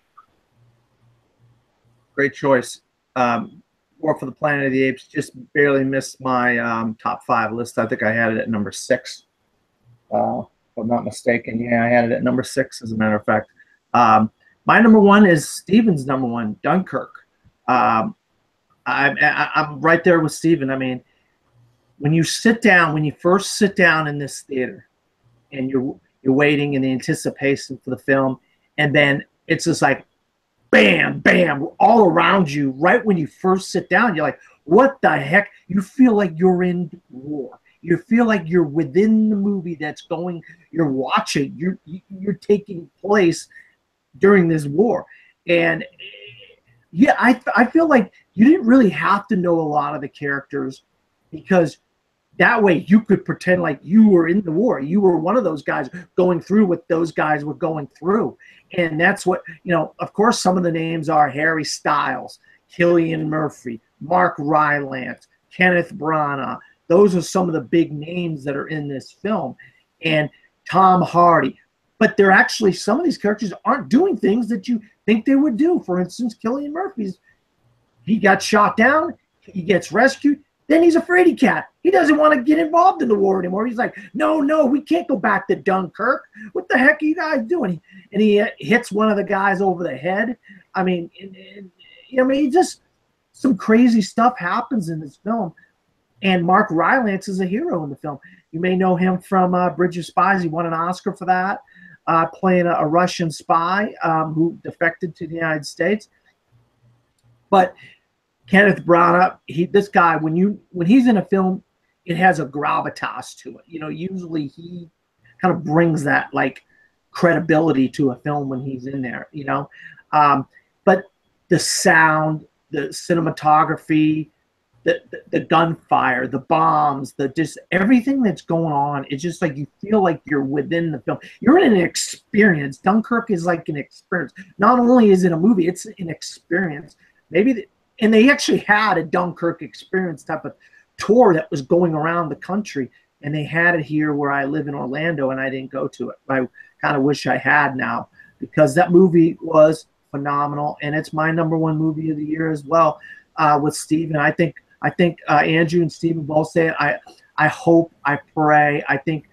Great choice. War for the Planet of the Apes just barely missed my top 5 list. I think I had it at number 6. If I'm not mistaken. Yeah, I had it at number 6, as a matter of fact. My number 1 is Steven's number 1, Dunkirk. I'm right there with Steven. I mean, when you first sit down in this theater, and you're waiting in the anticipation for the film, and then it's just like, bam, bam, all around you. Right when you first sit down, you're like, what the heck? You feel like you're in war. You feel like you're within the movie that's going. You're watching. You're taking place during this war. And yeah, I feel like you didn't really have to know a lot of the characters, because that way you could pretend like you were in the war. You were one of those guys going through what those guys were going through. And that's what, of course, some of the names are Harry Styles, Cillian Murphy, Mark Rylance, Kenneth Branagh. Those are some of the big names that are in this film. And Tom Hardy. But they're actually, some of these characters aren't doing things that you think they would do. For instance, Cillian Murphy's, he got shot down, he gets rescued, then he's a fraidy cat. He doesn't want to get involved in the war anymore. He's like, no, we can't go back to Dunkirk. What the heck are you guys doing? And he hits one of the guys over the head. I mean, just some crazy stuff happens in this film. And Mark Rylance is a hero in the film. You may know him from Bridge of Spies. He won an Oscar for that, playing a Russian spy who defected to the United States. But Kenneth Branagh, this guy, when he's in a film, it has a gravitas to it. Usually he kind of brings that like credibility to a film when he's in there. But the sound, the cinematography, the gunfire, the bombs, just everything that's going on, it's just like you feel like you're within the film. You're in an experience. Dunkirk is like an experience. Not only is it a movie, it's an experience. And they actually had a Dunkirk experience type of tour that was going around the country, and they had it here where I live in Orlando, and I didn't go to it. I kind of wish I had now, because that movie was phenomenal, and it's my number 1 movie of the year as well, with Steven. I think Andrew and Steven both say it. I hope, I pray. I think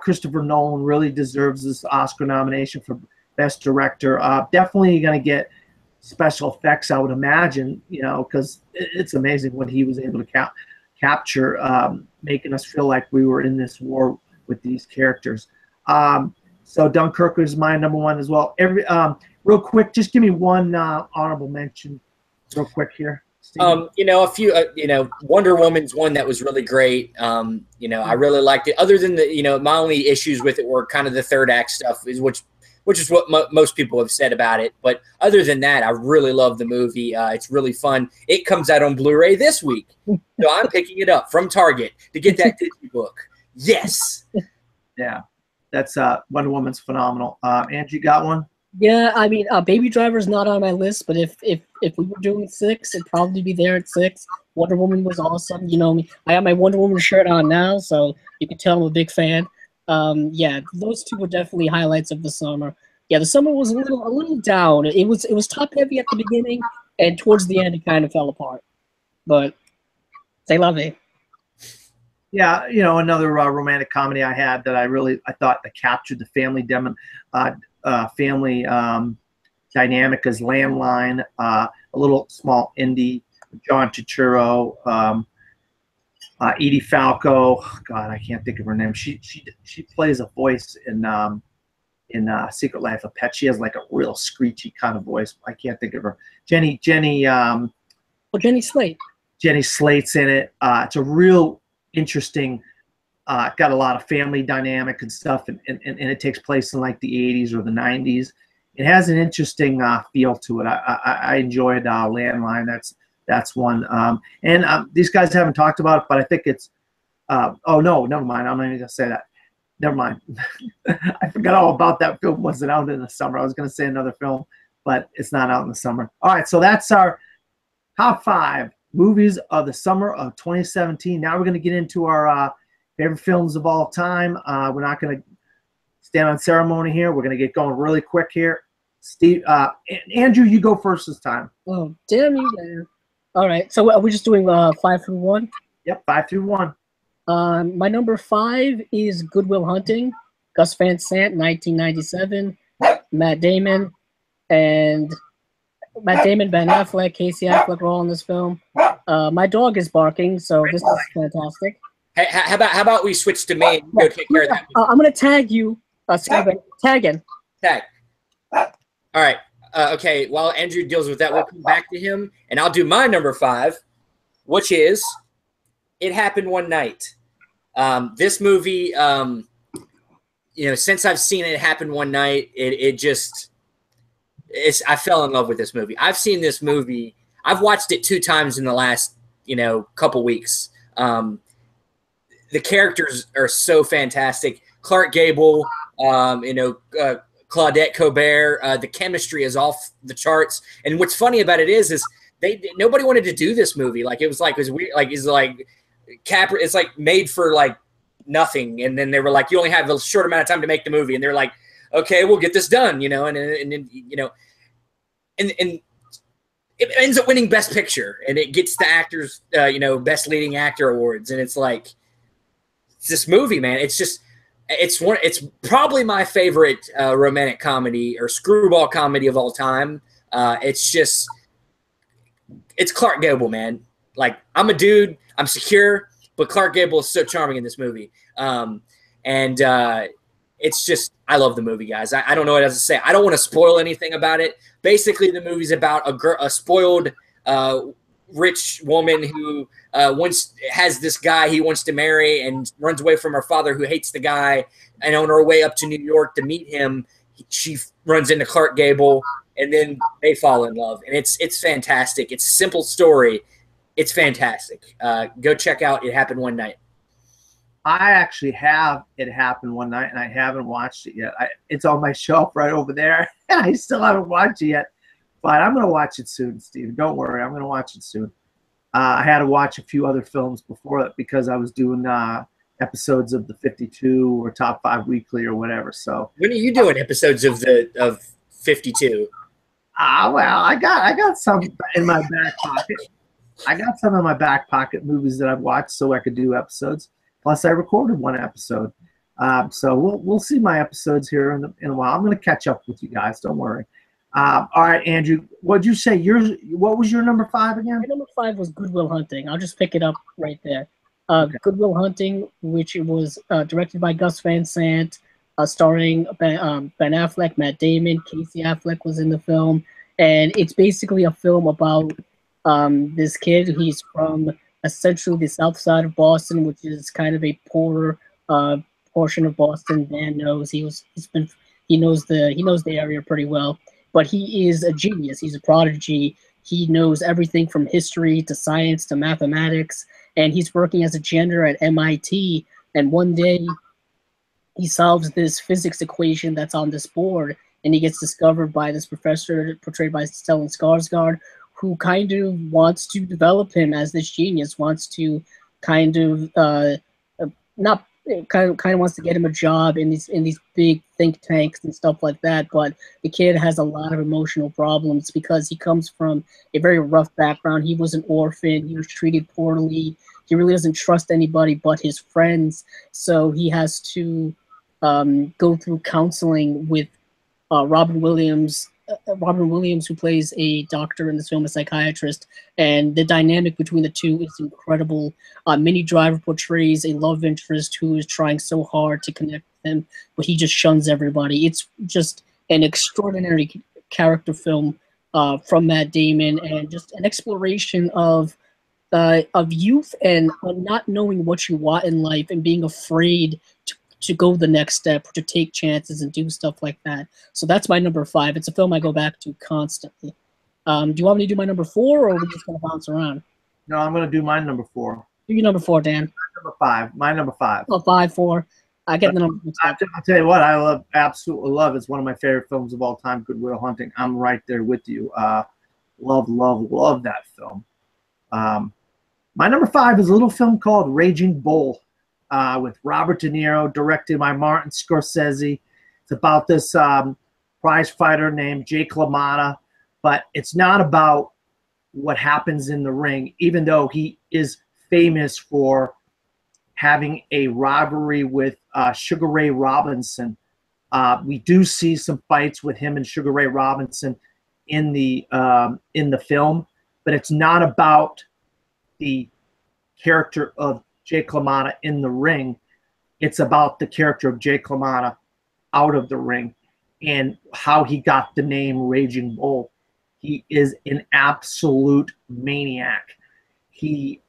Christopher Nolan really deserves this Oscar nomination for Best Director. Definitely going to get special effects, I would imagine, because it's amazing what he was able to capture, making us feel like we were in this war with these characters. So Dunkirk is my number 1 as well. Real quick, just give me one honorable mention real quick here. A few, Wonder Woman's one that was really great. I really liked it. Other than my only issues with it were kind of the third act stuff, which is what most people have said about it. But other than that, I really love the movie. It's really fun. It comes out on Blu-ray this week, so I'm picking it up from Target to get that Disney book. Yes. Yeah, that's Wonder Woman's phenomenal. Angie, got one? Yeah, I mean, Baby Driver's not on my list, but if we were doing 6, it'd probably be there at 6. Wonder Woman was awesome. You know me. I have my Wonder Woman shirt on now, so you can tell I'm a big fan. Yeah, those 2 were definitely highlights of the summer. Yeah, the summer was a little down. It was top heavy at the beginning, and towards the end it kind of fell apart. But c'est la vie. Yeah, another romantic comedy I had that I thought that captured the family dynamic is Landline, a little small indie. John Turturro, Edie Falco. God, I can't think of her name. She plays a voice in Secret Life of Pets. She has like a real screechy kind of voice. I can't think of her. Jenny Slate. Jenny Slate's in it. It's a real interesting. Got a lot of family dynamic and stuff, and it takes place in like the 80s or the 90s. It has an interesting feel to it. I enjoyed Landline. That's one. These guys haven't talked about it, but I think it's. Oh no, never mind. I'm not even gonna say that. Never mind. I forgot all about that film. Wasn't out in the summer. I was gonna say another film, but it's not out in the summer. All right, so that's our top 5 movies of the summer of 2017. Now we're gonna get into our favorite films of all time. We're not gonna stand on ceremony here. We're gonna get going really quick here. Steve, Andrew, you go first this time. Oh, damn you, man. All right, so are we just doing 5 through 1? Yep, 5 through 1. My number 5 is Good Will Hunting. Gus Van Sant, 1997. Matt Damon, Ben Affleck, Casey Affleck are all in this film. My dog is barking, so this is fantastic. Hey, how about we switch to me and go take care of that? I'm gonna tag you. Tag in. Tag. All right. Okay. While Andrew deals with that, we'll come back to him, and I'll do my number 5, which is It Happened One Night. This movie, since I've seen It Happen One Night, I fell in love with this movie. I've seen this movie. I've watched it 2 times in the last, couple weeks. The characters are so fantastic. Clark Gable, Claudette Colbert, the chemistry is off the charts. And what's funny about it is nobody wanted to do this movie. Like it was weird. Like it's like it's like made for like nothing. And then they were like, you only have a short amount of time to make the movie. And they're like, okay, we'll get this done, and it ends up winning Best Picture, and it gets the actors, Best Leading Actor awards. And it's like, it's this movie, man. It's probably my favorite romantic comedy or screwball comedy of all time. It's Clark Gable, man. Like, I'm a dude, I'm secure, but Clark Gable is so charming in this movie. It's just, I love the movie, guys. I don't know what else to say. I don't want to spoil anything about it. Basically, the movie's about a spoiled rich woman who has this guy he wants to marry and runs away from her father who hates the guy. And on her way up to New York to meet him, she runs into Clark Gable, and then they fall in love. And it's fantastic. It's a simple story. It's fantastic. Go check out It Happened One Night. I actually have It Happened One Night, and I haven't watched it yet. It's on my shelf right over there, and I still haven't watched it yet. But I'm going to watch it soon, Steve. Don't worry. I'm going to watch it soon. I had to watch a few other films before that because I was doing episodes of the 52 or Top 5 Weekly or whatever. So when are you doing episodes of 52? Well, I got some in my back pocket. I got some in my back pocket movies that I've watched so I could do episodes. Plus, I recorded one episode. So we'll see my episodes here in a while. I'm going to catch up with you guys. Don't worry. All right, Andrew, what'd you say? What was your number 5 again? My number 5 was Good Will Hunting. I'll just pick it up right there. Okay. Good Will Hunting, which was directed by Gus Van Sant, starring Ben Affleck, Matt Damon, Casey Affleck was in the film. And it's basically a film about this kid. He's from essentially the south side of Boston, which is kind of a poorer portion of Boston. Dan knows he knows the area pretty well. But he is a genius. He's a prodigy. He knows everything from history to science to mathematics. And he's working as a janitor at MIT. And one day he solves this physics equation that's on this board. And he gets discovered by this professor portrayed by Stellan Skarsgård, who kind of wants to develop him as this genius, wants to kind of wants to get him a job in these big think tanks and stuff like that. But the kid has a lot of emotional problems because he comes from a very rough background. He was an orphan. He was treated poorly. He really doesn't trust anybody but his friends. So he has to go through counseling with Robin Williams Robin Williams, who plays a doctor in this film, a psychiatrist, and the dynamic between the two is incredible. Minnie Driver portrays a love interest who is trying so hard to connect with him, but he just shuns everybody. It's just an extraordinary character film from Matt Damon, and just an exploration of youth and not knowing what you want in life and being afraid to go the next step, to take chances and do stuff like that. So that's my number 5. It's a film I go back to constantly. Do you want me to do my number 4, or are we just going to bounce around? No, I'm going to do my number 4. Do your number 4, Dan. Number 5. My number 5. Oh, 5, 4. I get the number. I'll tell you what, I absolutely love. It's one of my favorite films of all time, Good Will Hunting. I'm right there with you. Love that film. My number 5 is a little film called Raging Bull with Robert De Niro, directed by Martin Scorsese. It's about this prize fighter named Jake LaMotta, but it's not about what happens in the ring, even though he is famous for having a rivalry with Sugar Ray Robinson. We do see some fights with him and Sugar Ray Robinson in the film, but it's not about the character of Jake LaMotta in the ring. It's about the character of Jake LaMotta out of the ring and how he got the name Raging Bull. He is an absolute maniac. He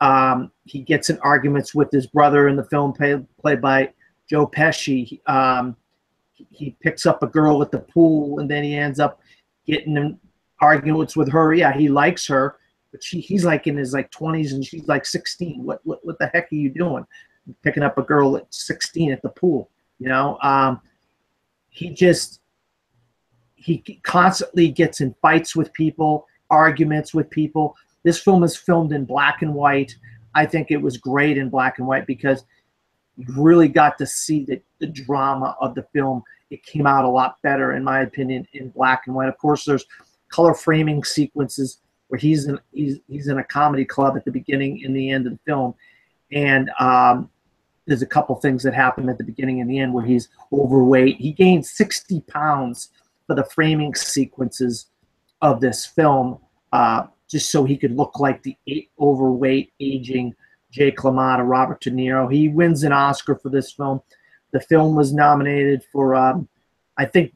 gets in arguments with his brother in the film, played by Joe Pesci. He picks up a girl at the pool, and then he ends up getting in arguments with her. Yeah, he likes her, but he's like in his 20s, and she's like 16. What the heck are you doing? Picking up a girl at 16 at the pool, you know? He constantly gets in fights with people, arguments with people. This film is filmed in black and white. I think it was great in black and white because you really got to see the drama of the film. It came out a lot better, in my opinion, in black and white. Of course, there's color framing sequences where he's in a comedy club at the beginning and the end of the film, and there's a couple things that happen at the beginning and the end where he's overweight. He gained 60 pounds for the framing sequences of this film, just so he could look like the overweight, aging Jake LaMotta, Robert De Niro. He wins an Oscar for this film. The film was nominated for, I think,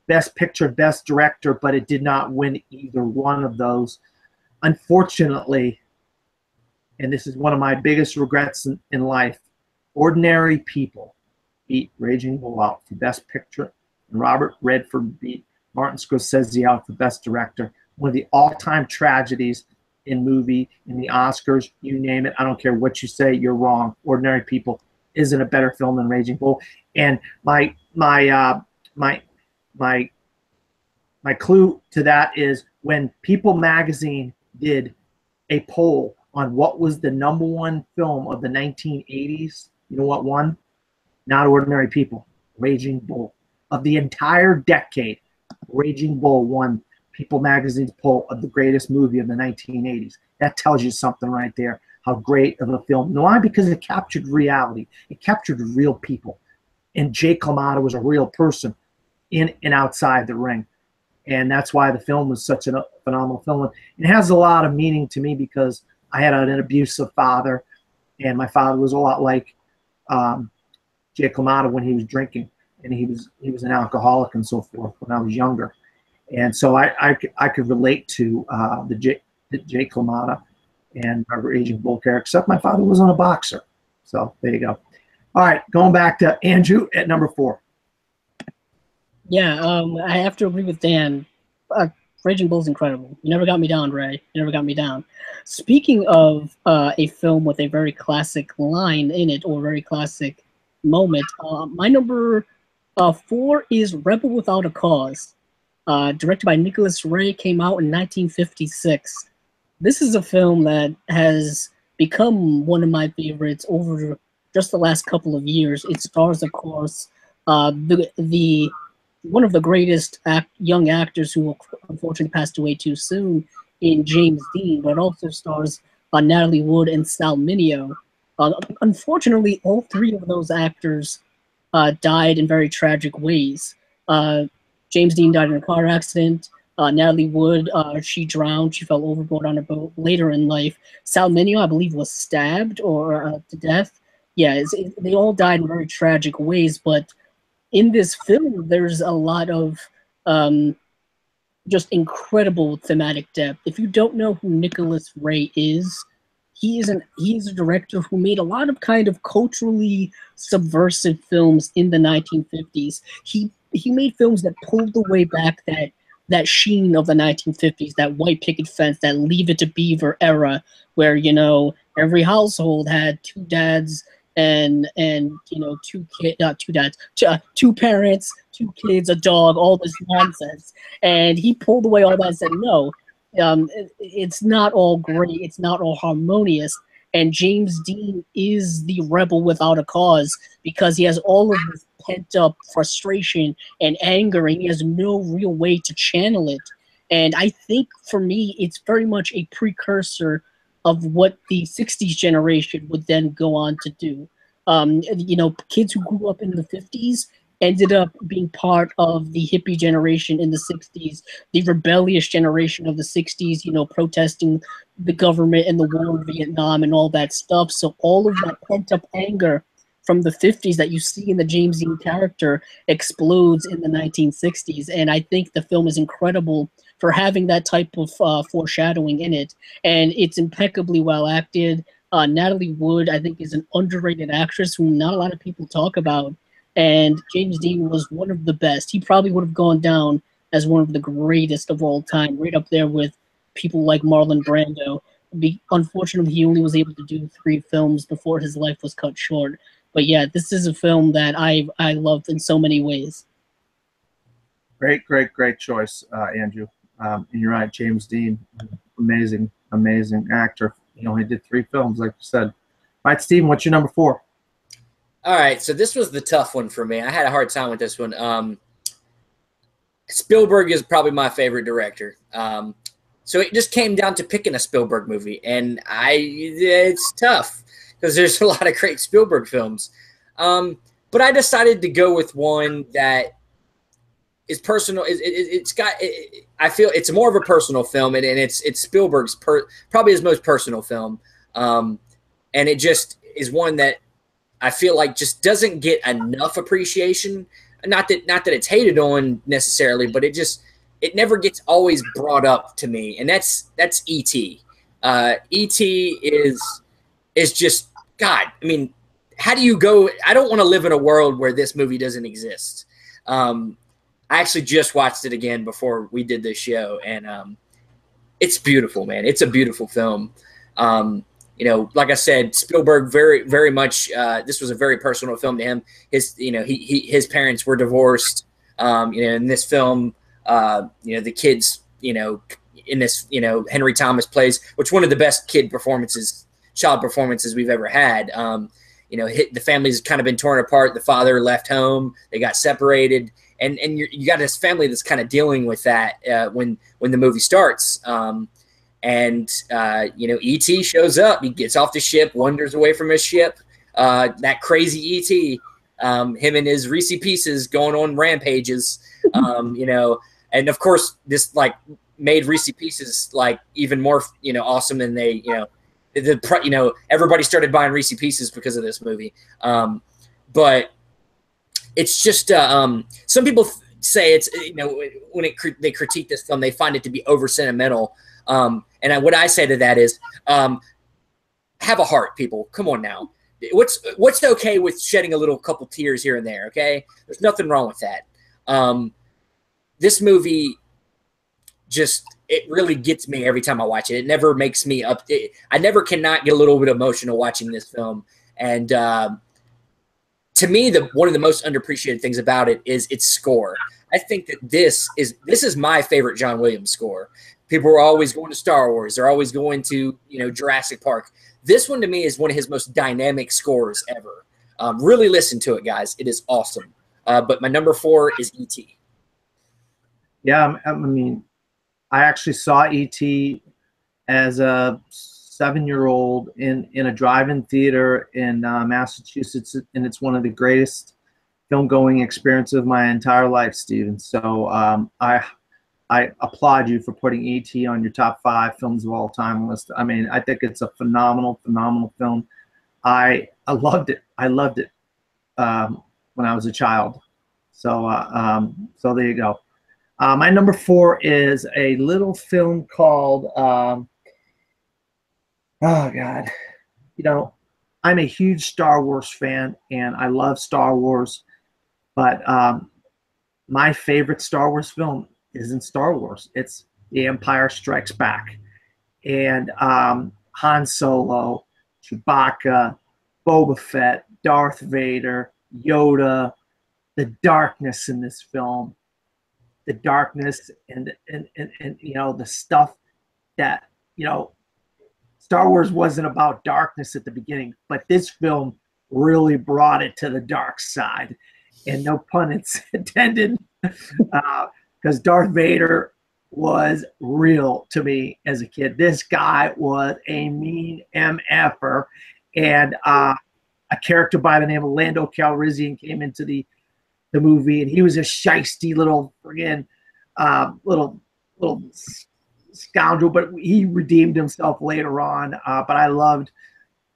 Best Picture, Best Director, but it did not win either one of those. Unfortunately, and this is one of my biggest regrets in life, Ordinary People beat Raging Bull out for Best Picture, and Robert Redford beat Martin Scorsese out for Best Director. One of the all-time tragedies in movie, in the Oscars, you name it. I don't care what you say, you're wrong. Ordinary People isn't a better film than Raging Bull. And my clue to that is when People magazine did a poll on what was the #1 film of the 1980s, you know what won? Not Ordinary People, Raging Bull. Of the entire decade, Raging Bull won People magazine's poll of the greatest movie of the 1980s. That tells you something right there, how great of a film. Why? Because it captured reality. It captured real people. And Jake LaMotta was a real person in and outside the ring. And that's why the film was such a phenomenal film. It has a lot of meaning to me because I had an abusive father, and my father was a lot like Jake LaMotta when he was drinking, and he was an alcoholic and so forth when I was younger. And so I could relate to the Jake LaMotta and my Raging Bull character, except my father wasn't a boxer. So there you go. All right, going back to Andrew at number 4. Yeah, I have to agree with Dan. Raging Bull's incredible. You never got me down, Ray. You never got me down. Speaking of a film with a very classic line in it, or very classic moment, my number 4 is Rebel Without a Cause. Directed by Nicholas Ray, came out in 1956. This is a film that has become one of my favorites over just the last couple of years. It stars, of course, the one of the greatest young actors who unfortunately passed away too soon in James Dean, but also stars Natalie Wood and Sal Mineo. Unfortunately, all 3 of those actors died in very tragic ways. James Dean died in a car accident. Natalie Wood, she drowned. She fell overboard on a boat later in life. Sal Mineo, I believe, was stabbed or to death. Yeah, they all died in very tragic ways. But in this film, there's a lot of um, just incredible thematic depth. If you don't know who Nicholas Ray is, he is a director who made a lot of kind of culturally subversive films in the 1950s. He made films that pulled away back that sheen of the 1950s, that white picket fence, that Leave It to Beaver era, where every household had two dads and two dads, two parents, two kids, a dog, all this nonsense. And he pulled away all that and said, no, it's not all great, it's not all harmonious. And James Dean is the rebel without a cause because he has all of this pent up frustration and anger, and he has no real way to channel it. And I think for me, it's very much a precursor of what the 60s generation would then go on to do. Kids who grew up in the 50s ended up being part of the hippie generation in the 60s, the rebellious generation of the 60s, protesting the government and the war in Vietnam and all that stuff. So all of that pent-up anger from the 50s that you see in the James Dean character explodes in the 1960s. And I think the film is incredible for having that type of foreshadowing in it. And it's impeccably well acted. Natalie Wood, I think, is an underrated actress who not a lot of people talk about. And James Dean was one of the best. He probably would have gone down as one of the greatest of all time, right up there with people like Marlon Brando. Unfortunately, he only was able to do 3 films before his life was cut short. But yeah, this is a film that I loved in so many ways. Great choice, Andrew. And you're right, James Dean, amazing actor. He only did 3 films, like you said. All right, Steven, what's your number 4? All right, so this was the tough one for me. I had a hard time with this one. Spielberg is probably my favorite director. So it just came down to picking a Spielberg movie, and it's tough because there's a lot of great Spielberg films. But I decided to go with one that is personal. I feel it's more of a personal film, and it's Spielberg's probably his most personal film. And it just is one that I feel like just doesn't get enough appreciation. Not that it's hated on necessarily, but it never gets always brought up to me, and that's E.T. E.T. is just God. I mean, how do you go? I don't want to live in a world where this movie doesn't exist. I actually just watched it again before we did this show, and it's beautiful, man. It's a beautiful film. Like I said, Spielberg very much. This was a very personal film to him. His parents were divorced. In this film, the kids, in this, Henry Thomas plays, which one of the best child performances we've ever had. The family's kind of been torn apart. The father left home. They got separated, and you got this family that's kind of dealing with that when the movie starts. E.T. shows up. He gets off the ship, wanders away from his ship. That crazy E.T., him and his Reese Pieces going on rampages, and of course this made Reese Pieces even more, awesome than they, everybody started buying Reese Pieces because of this movie. But it's just, some people say it's, when they critique this film, they find it to be over sentimental. What I say to that is, have a heart, people. Come on now. What's okay with shedding a couple tears here and there? Okay, there's nothing wrong with that. This movie it really gets me every time I watch it. It never makes me up. I never cannot get a little bit emotional watching this film. And to me, one of the most underappreciated things about it is its score. I think that this is my favorite John Williams score. People are always going to Star Wars. They're always going to, Jurassic Park. This one to me is one of his most dynamic scores ever. Really listen to it, guys. It is awesome. But my number 4 is E.T. Yeah, I mean, I actually saw E.T. as a 7-year-old in a drive-in theater in Massachusetts, and it's one of the greatest film-going experiences of my entire life, Steven. So I applaud you for putting E.T. on your top 5 films of all time list. I mean, I think it's a phenomenal, phenomenal film. I loved it. I loved it when I was a child. So there you go. My number 4 is a little film called oh God, you know, I'm a huge Star Wars fan and I love Star Wars, but my favorite Star Wars film isn't Star Wars. It's The Empire Strikes Back, and Han Solo, Chewbacca, Boba Fett, Darth Vader, Yoda, the darkness in this film, the darkness and you know the stuff that you know Star Wars wasn't about darkness at the beginning, but this film really brought it to the dark side, and no pun intended, because Darth Vader was real to me as a kid. This guy was a mean MFer, and a character by the name of Lando Calrissian came into the movie, and he was a shisty little friggin' little scoundrel, but he redeemed himself later on. But I loved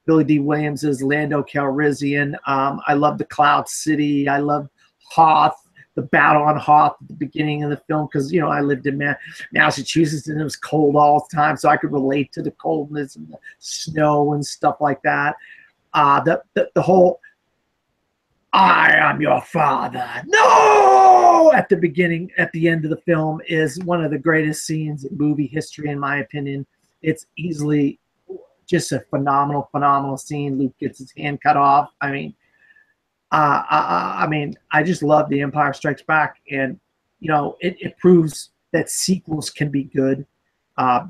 Billy D. Williams as Lando Calrissian. I loved the Cloud City. I loved Hoth, the battle on Hoth at the beginning of the film, because you know I lived in Massachusetts and it was cold all the time, so I could relate to the coldness and the snow and stuff like that. The whole "I am your father, no!" at the beginning, at the end of the film is one of the greatest scenes in movie history, in my opinion. It's easily just a phenomenal, phenomenal scene. Luke gets his hand cut off. I mean, I just love The Empire Strikes Back, and you know, it proves that sequels can be good.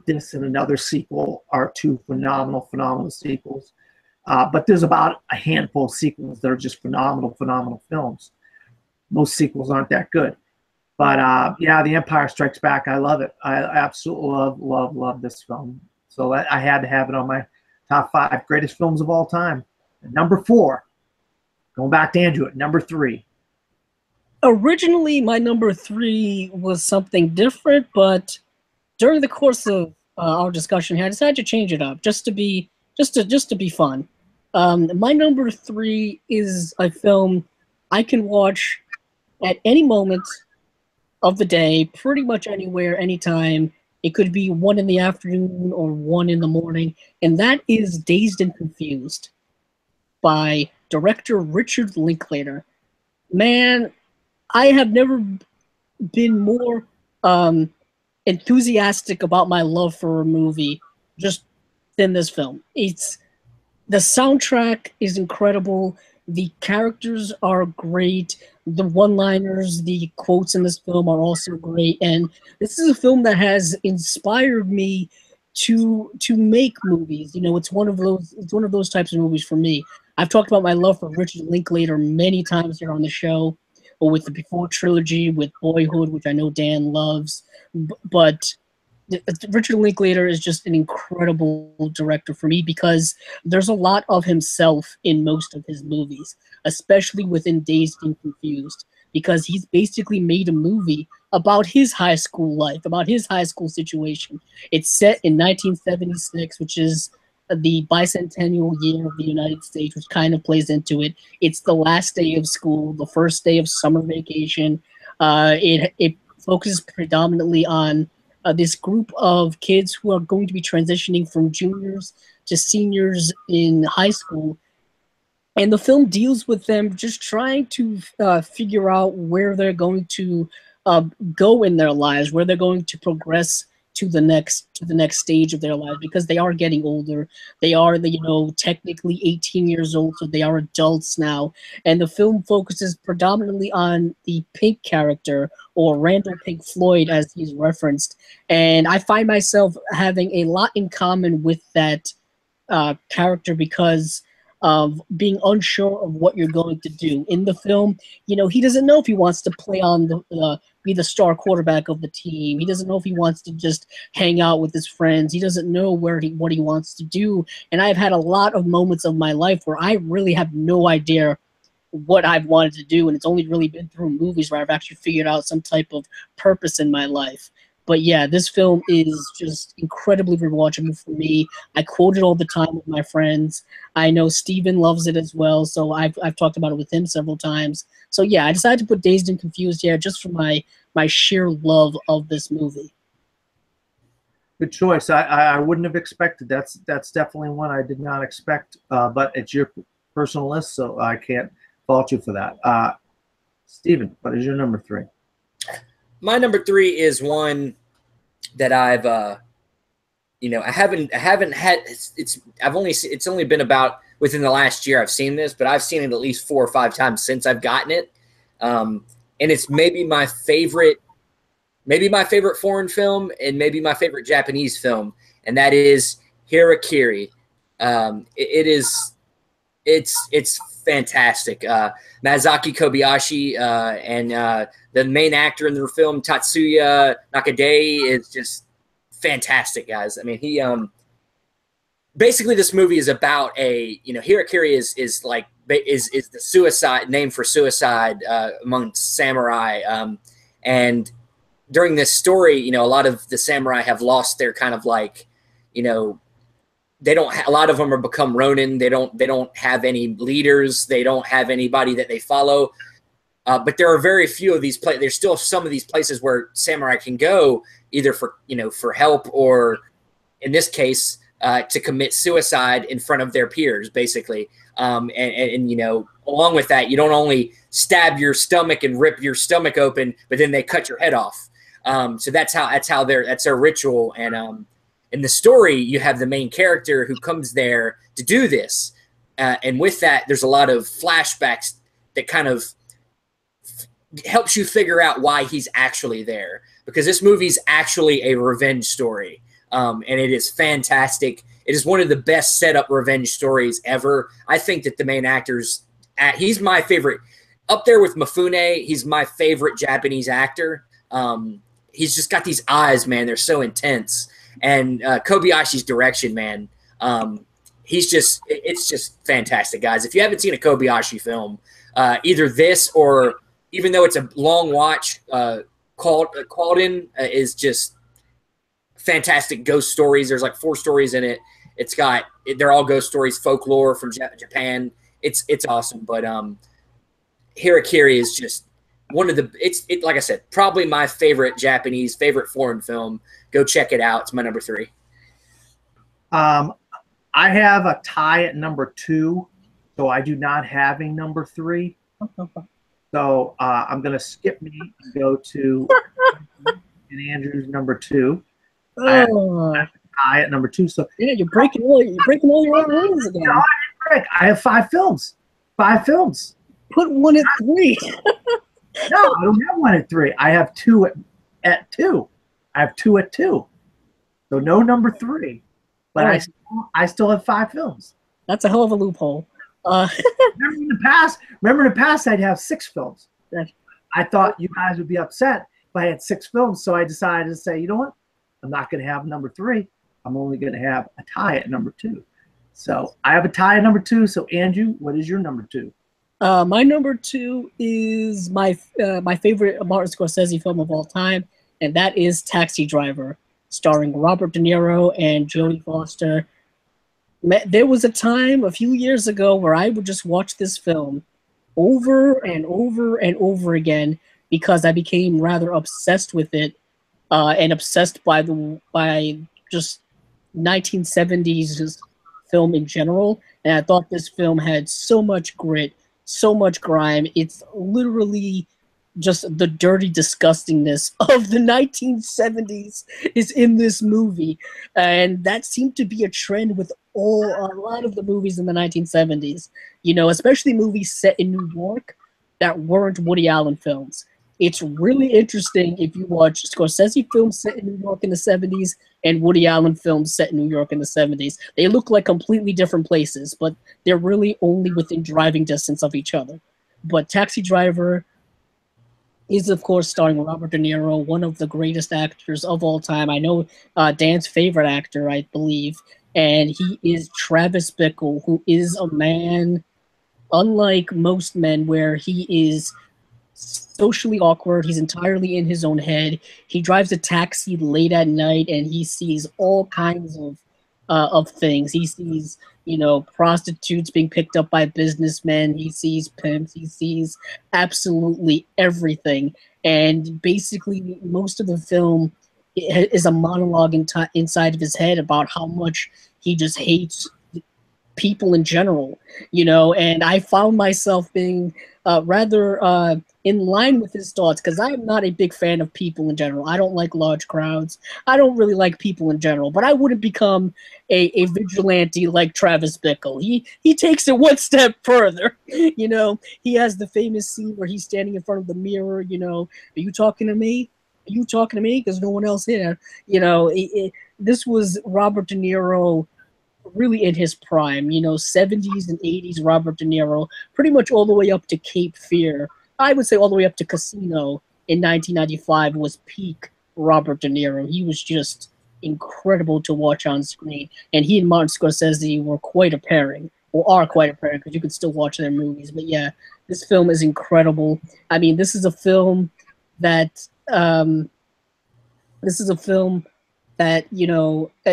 This and another sequel are 2 phenomenal, phenomenal sequels. But there's about a handful of sequels that are just phenomenal, phenomenal films. Most sequels aren't that good. But yeah, The Empire Strikes Back, I love it. I absolutely love this film. So I had to have it on my top 5 greatest films of all time. And number 4, going back to Andrew at number 3. Originally, my number 3 was something different, but during the course of our discussion here, I decided to change it up just to be fun. My number 3 is a film I can watch at any moment of the day, pretty much anywhere, anytime. It could be 1 in the afternoon or 1 in the morning, and that is Dazed and Confused by director Richard Linklater. Man, I have never been more enthusiastic about my love for a movie just than this film. The soundtrack is incredible. The characters are great. The one-liners, the quotes in this film are also great. And this is a film that has inspired me to make movies. You know, it's one of those types of movies for me. I've talked about my love for Richard Linklater many times here on the show, or with the Before trilogy, with Boyhood, which I know Dan loves. But Richard Linklater is just an incredible director for me because there's a lot of himself in most of his movies, especially within Dazed and Confused, because he's basically made a movie about his high school life, about his high school situation. It's set in 1976, which is the bicentennial year of the United States, which kind of plays into it. It's the last day of school, the first day of summer vacation. It focuses predominantly on this group of kids who are going to be transitioning from juniors to seniors in high school. And the film deals with them just trying to figure out where they're going to go in their lives, where they're going to progress to the next stage of their lives, because they are getting older. They are technically 18 years old, so they are adults now. And the film focuses predominantly on the Pink character, or Randall Pink Floyd as he's referenced. And I find myself having a lot in common with that character because of being unsure of what you're going to do. In the film, he doesn't know if he wants to play on be the star quarterback of the team. He doesn't know if he wants to just hang out with his friends. He doesn't know what he wants to do. And I've had a lot of moments of my life where I really have no idea what I've wanted to do, and it's only really been through movies where I've actually figured out some type of purpose in my life. But yeah, this film is just incredibly rewatchable for me. I quote it all the time with my friends. I know Steven loves it as well, so I've talked about it with him several times. So yeah, I decided to put Dazed and Confused here just for my sheer love of this movie. Good choice. I wouldn't have expected. That's definitely one I did not expect. But it's your personal list, so I can't fault you for that. Steven, what is your number 3? My number 3 is one that I've I haven't had it's only been about within the last year I've seen this, but I've seen it at least 4 or 5 times since I've gotten it. And it's maybe my favorite foreign film and maybe my favorite Japanese film, and that is Harakiri. It's fantastic. Masaaki Kobayashi and the main actor in the film, Tatsuya Nakadai, is just fantastic, guys. I mean, he basically this movie is about Harakiri is the suicide name for suicide among samurai, and during this story, a lot of the samurai have lost their kind of they don't. A lot of them are become ronin. They don't have any leaders. They don't have anybody that they follow. But there are very few of these places. There's still some of these places where samurai can go either for help or, in this case, to commit suicide in front of their peers, basically. And along with that, you don't only stab your stomach and rip your stomach open, but then they cut your head off. So that's their ritual. And in the story, you have the main character who comes there to do this. And with that, there's a lot of flashbacks that kind of helps you figure out why he's actually there. Because this movie's actually a revenge story. And it is fantastic. It is one of the best setup revenge stories ever. I think that the main actor's he's my favorite. Up there with Mifune, he's my favorite Japanese actor. He's just got these eyes, man. They're so intense. And Kobayashi's direction, man, it's just fantastic, guys. If you haven't seen a Kobayashi film, either this or, even though it's a long watch, Called In is just fantastic ghost stories. There's like 4 stories in it. They're all ghost stories, folklore from Japan. It's awesome. But Harakiri is just one of like I said, probably my favorite foreign film. Go check it out. It's my number 3. I have a tie at number 2, so I do not have a number 3. So I'm going to skip me and go to and Andrew's number 2. I have a tie at number 2. So yeah, you're breaking all your own rules again. No, I have 5 films. 5 films. Put one at 3. No, I don't have 1 at 3. I have 2 at 2. I have 2 at 2. So no number 3. But I still have 5 films. That's a hell of a loophole. Remember in the past I'd have 6 films. I thought you guys would be upset if I had 6 films, so I decided to say, you know what? I'm not going to have number 3. I'm only going to have a tie at number 2. So I have a tie at number 2. So Andrew, what is your number 2? My number 2 is my favorite Martin Scorsese film of all time, and that is Taxi Driver, starring Robert De Niro and Jodie Foster. There was a time a few years ago where I would just watch this film over and over and over again because I became rather obsessed with it and obsessed by just 1970s film in general. And I thought this film had so much grit, so much grime. It's literally just the dirty disgustingness of the 1970s is in this movie. And that seemed to be a trend with a lot of the movies in the 1970s, especially movies set in New York that weren't Woody Allen films. It's really interesting if you watch Scorsese films set in New York in the 70s and Woody Allen films set in New York in the 70s. They look like completely different places, but they're really only within driving distance of each other. But Taxi Driver is, of course, starring Robert De Niro, one of the greatest actors of all time. I know Dan's favorite actor, I believe, and he is Travis Bickle, who is a man, unlike most men, where he is socially awkward. He's entirely in his own head. He drives a taxi late at night, and he sees all kinds of things. He sees, prostitutes being picked up by businessmen. He sees pimps. He sees absolutely everything. And basically, most of the film is a monologue inside of his head about how much he just hates people in general, and I found myself being rather in line with his thoughts, because I'm not a big fan of people in general. I don't like large crowds. I don't really like people in general, but I wouldn't become a vigilante like Travis Bickle. He takes it one step further. He has the famous scene where he's standing in front of the mirror, are you talking to me? Are you talking to me? Because no one else here. This was Robert De Niro really in his prime, 70s and 80s Robert De Niro, pretty much all the way up to Cape Fear. I would say all the way up to Casino in 1995 was peak Robert De Niro. He was just incredible to watch on screen. And he and Martin Scorsese were quite a pairing, or are quite a pairing, because you can still watch their movies. But yeah, this film is incredible. I mean, this is a film that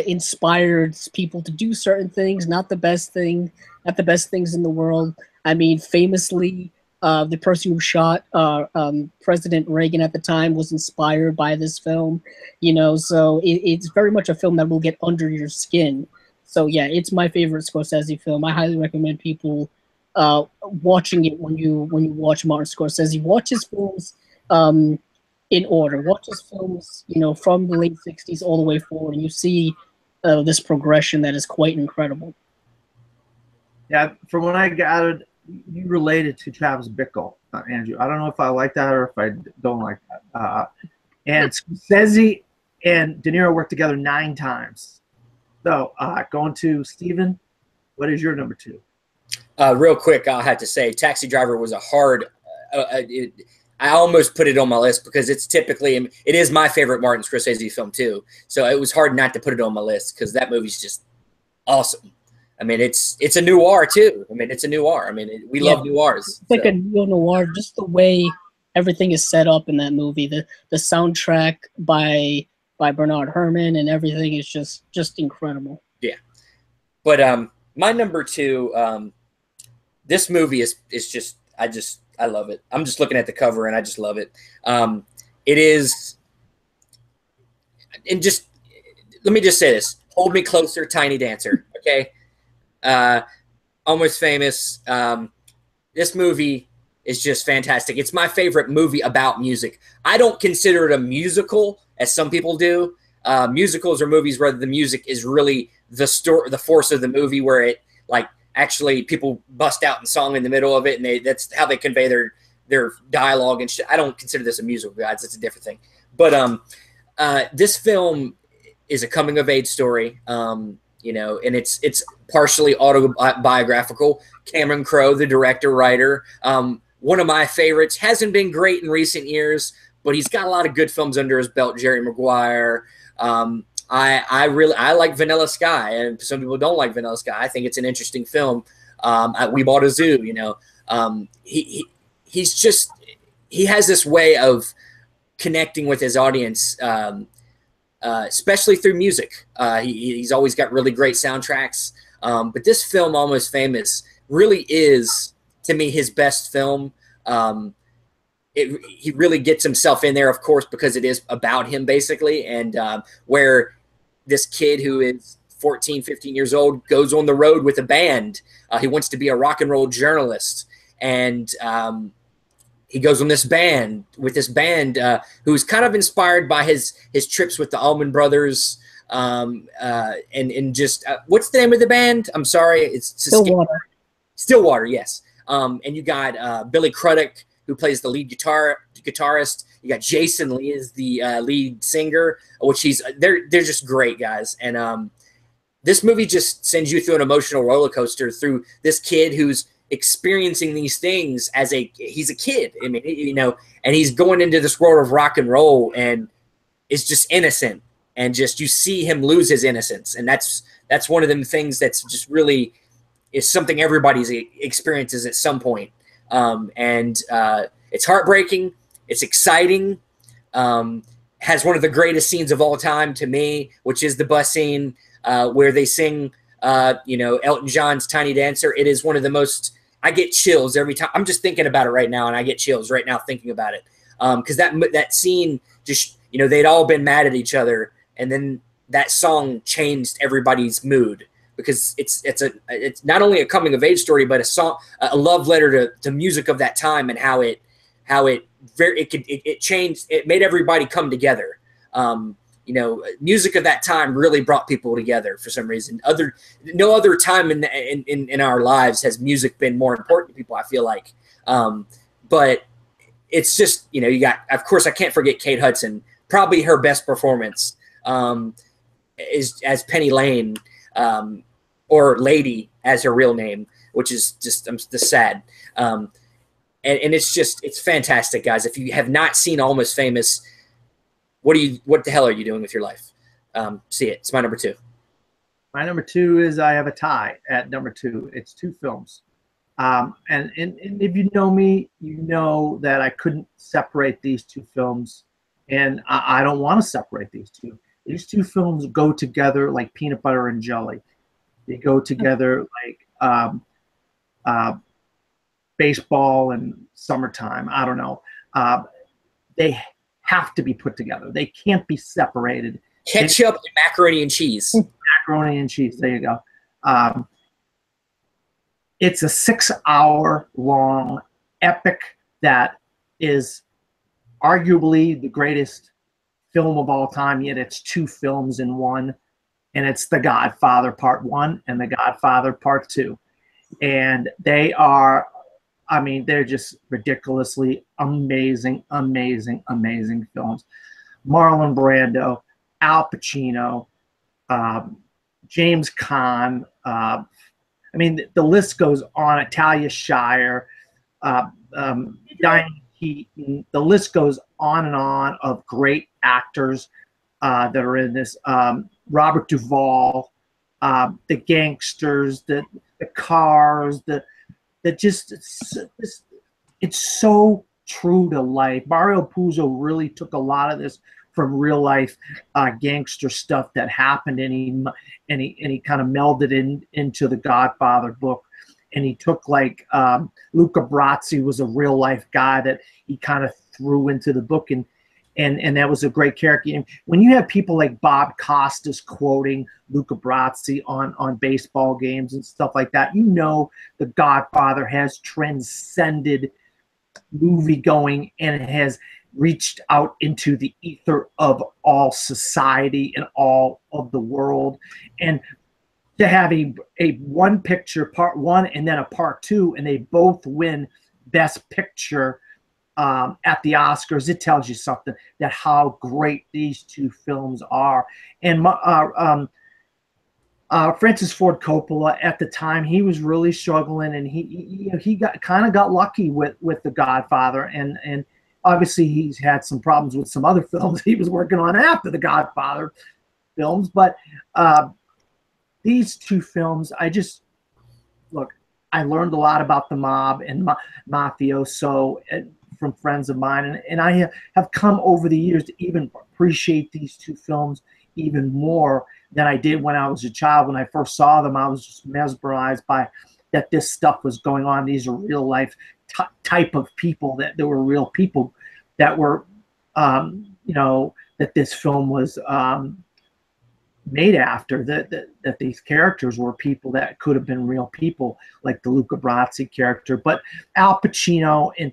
inspired people to do certain things, not the best things in the world. I mean, famously, the person who shot President Reagan at the time was inspired by this film, so it's very much a film that will get under your skin. So yeah, it's my favorite Scorsese film. I highly recommend people watching it when you watch Martin Scorsese. Watch his films in order. Watch his films, from the late 60s all the way forward, and you see this progression that is quite incredible. Yeah, from what I gathered, you related to Travis Bickle, Andrew. I don't know if I like that or if I don't like that. And Scorsese and De Niro worked together 9 times. So going to Steven, what is your number 2? Real quick, I'll have to say Taxi Driver was a hard I almost put it on my list because it is my favorite Martin Scorsese film too. So it was hard not to put it on my list because that movie's just awesome. I mean, it's a noir too. I mean, it's a noir. I mean, we love noirs. It's like a real noir, just the way everything is set up in that movie. The soundtrack by Bernard Herrmann and everything is just incredible. Yeah. But my number 2, this movie is just I love it. I'm just looking at the cover and I just love it. It is, and just let me just say this: Hold Me Closer, Tiny Dancer. Okay, Almost Famous. This movie is just fantastic. It's my favorite movie about music. I don't consider it a musical, as some people do. Musicals are movies where the music is really the force of the movie, where it actually people bust out in song in the middle of it, and that's how they convey their dialogue and shit. I don't consider this a musical, guys. It's a different thing. But this film is a coming of age story, and it's partially autobiographical. Cameron Crowe, the director, writer, one of my favorites. Hasn't been great in recent years, but he's got a lot of good films under his belt. Jerry Maguire. I like Vanilla Sky, and some people don't like Vanilla Sky. I think it's an interesting film. We Bought a Zoo. He has this way of connecting with his audience, especially through music. He's always got really great soundtracks. But this film, Almost Famous, really is, to me, his best film. He really gets himself in there, of course, because it is about him, basically, and where this kid who is 14, 15 years old goes on the road with a band. He wants to be a rock and roll journalist, and he goes on this band who's kind of inspired by his trips with the Allman Brothers, and just what's the name of the band? I'm sorry, it's Stillwater. Stillwater, yes. And you got Billy Crudup, who plays the lead guitarist. You got Jason Lee as the lead singer, which they're just great guys. And this movie just sends you through an emotional roller coaster through this kid who's experiencing these things he's a kid. I mean, and he's going into this world of rock and roll and is just innocent, and just you see him lose his innocence, and that's one of them things that's just really is something everybody experiences at some point. It's heartbreaking. It's exciting. Has one of the greatest scenes of all time to me, which is the bus scene where they sing, Elton John's "Tiny Dancer." It is one of the most. I get chills every time. I'm just thinking about it right now, and I get chills right now thinking about it. Because that scene just, they'd all been mad at each other, and then that song changed everybody's mood, because it's not only a coming of age story, but a love letter to music of that time, and how it changed. It made everybody come together. Music of that time really brought people together for some reason. No other time in our lives has music been more important to people, I feel like. But it's just, you got, of course, I can't forget Kate Hudson. Probably her best performance is as Penny Lane, or Lady as her real name, which is just sad. And it's fantastic, guys. If you have not seen Almost Famous, what the hell are you doing with your life? See it. It's my number 2. My number 2 is, I have a tie at number 2. It's 2 films. And if you know me, you know that I couldn't separate these 2 films, and I don't want to separate these 2. These 2 films go together like peanut butter and jelly. They go together like baseball and summertime. I don't know. They have to be put together. They can't be separated. Ketchup and macaroni and cheese. Macaroni and cheese. There you go. It's a 6-hour-long epic that is arguably the greatest film of all time, yet it's 2 films in one, and it's The Godfather Part 1 and The Godfather Part 2. And they are, they're just ridiculously amazing, amazing, amazing films. Marlon Brando, Al Pacino, James Caan, the list goes on. Talia Shire, Diane Keaton. The list goes on and on of great actors that are in this. Robert Duvall, the gangsters, the cars, it's so true to life. Mario Puzo really took a lot of this from real life gangster stuff that happened, and he kind of melded into the Godfather book. And he took Luca Brasi was a real life guy that he kind of threw into the book, and that was a great character. And when you have people like Bob Costas quoting Luca Brasi on baseball games and stuff like that, the Godfather has transcended movie going, and it has reached out into the ether of all society and all of the world. And to have a one picture Part 1 and then a Part 2, and they both win Best Picture at the Oscars, it tells you something, that how great these 2 films are. And Francis Ford Coppola, at the time, he was really struggling, and he got lucky with The Godfather, and obviously he's had some problems with some other films he was working on after The Godfather films. But these 2 films, I learned a lot about the mob and mafioso from friends of mine, and I have come over the years to even appreciate these 2 films even more than I did when I was a child. When I first saw them, I was just mesmerized by that this stuff was going on. These are real life type of people, that there were real people that were, that this film was made after, that these characters were people that could have been real people, like the Luca Brasi character. But Al Pacino and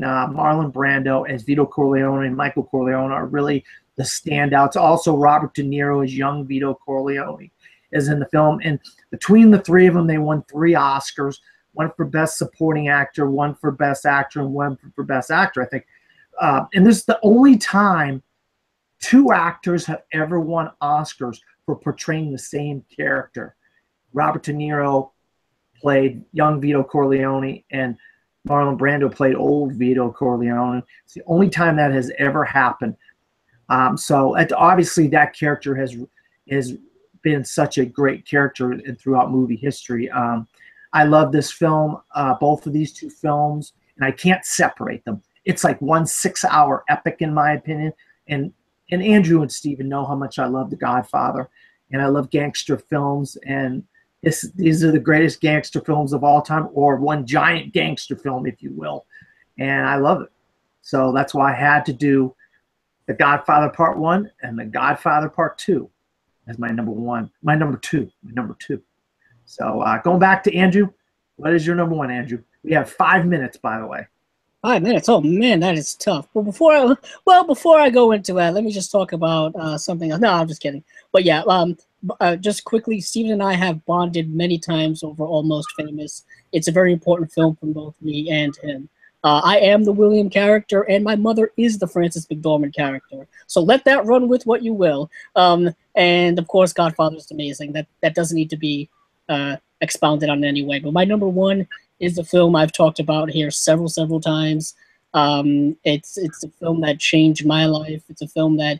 Marlon Brando as Vito Corleone and Michael Corleone are really the standouts. Also, Robert De Niro as young Vito Corleone is in the film. And between the 3 of them, they won 3 Oscars, one for Best Supporting Actor, one for Best Actor, and one for Best Actor, I think. And this is the only time 2 actors have ever won Oscars for portraying the same character. Robert De Niro played young Vito Corleone, and Marlon Brando played old Vito Corleone. It's the only time that has ever happened. So obviously that character has been such a great character throughout movie history. I love this film, both of these 2 films, and I can't separate them. It's like one 6-hour epic, in my opinion. And Andrew and Steven know how much I love The Godfather, and I love gangster films, and these are the greatest gangster films of all time, or one giant gangster film, if you will, and I love it. So that's why I had to do The Godfather Part 1 and The Godfather Part 2 as my number two. So going back to Andrew, what is your number one, Andrew? We have 5 minutes, by the way. 5 minutes. Oh man, that is tough. But before I go into that, let me just talk about something else. No, I'm just kidding. But yeah, just quickly, Steven and I have bonded many times over Almost Famous. It's a very important film for both me and him. I am the William character, and my mother is the Frances McDormand character. So let that run with what you will. And of course, Godfather is amazing. That doesn't need to be expounded on in any way. But my number one is a film I've talked about here several times. It's a film that changed my life. It's a film that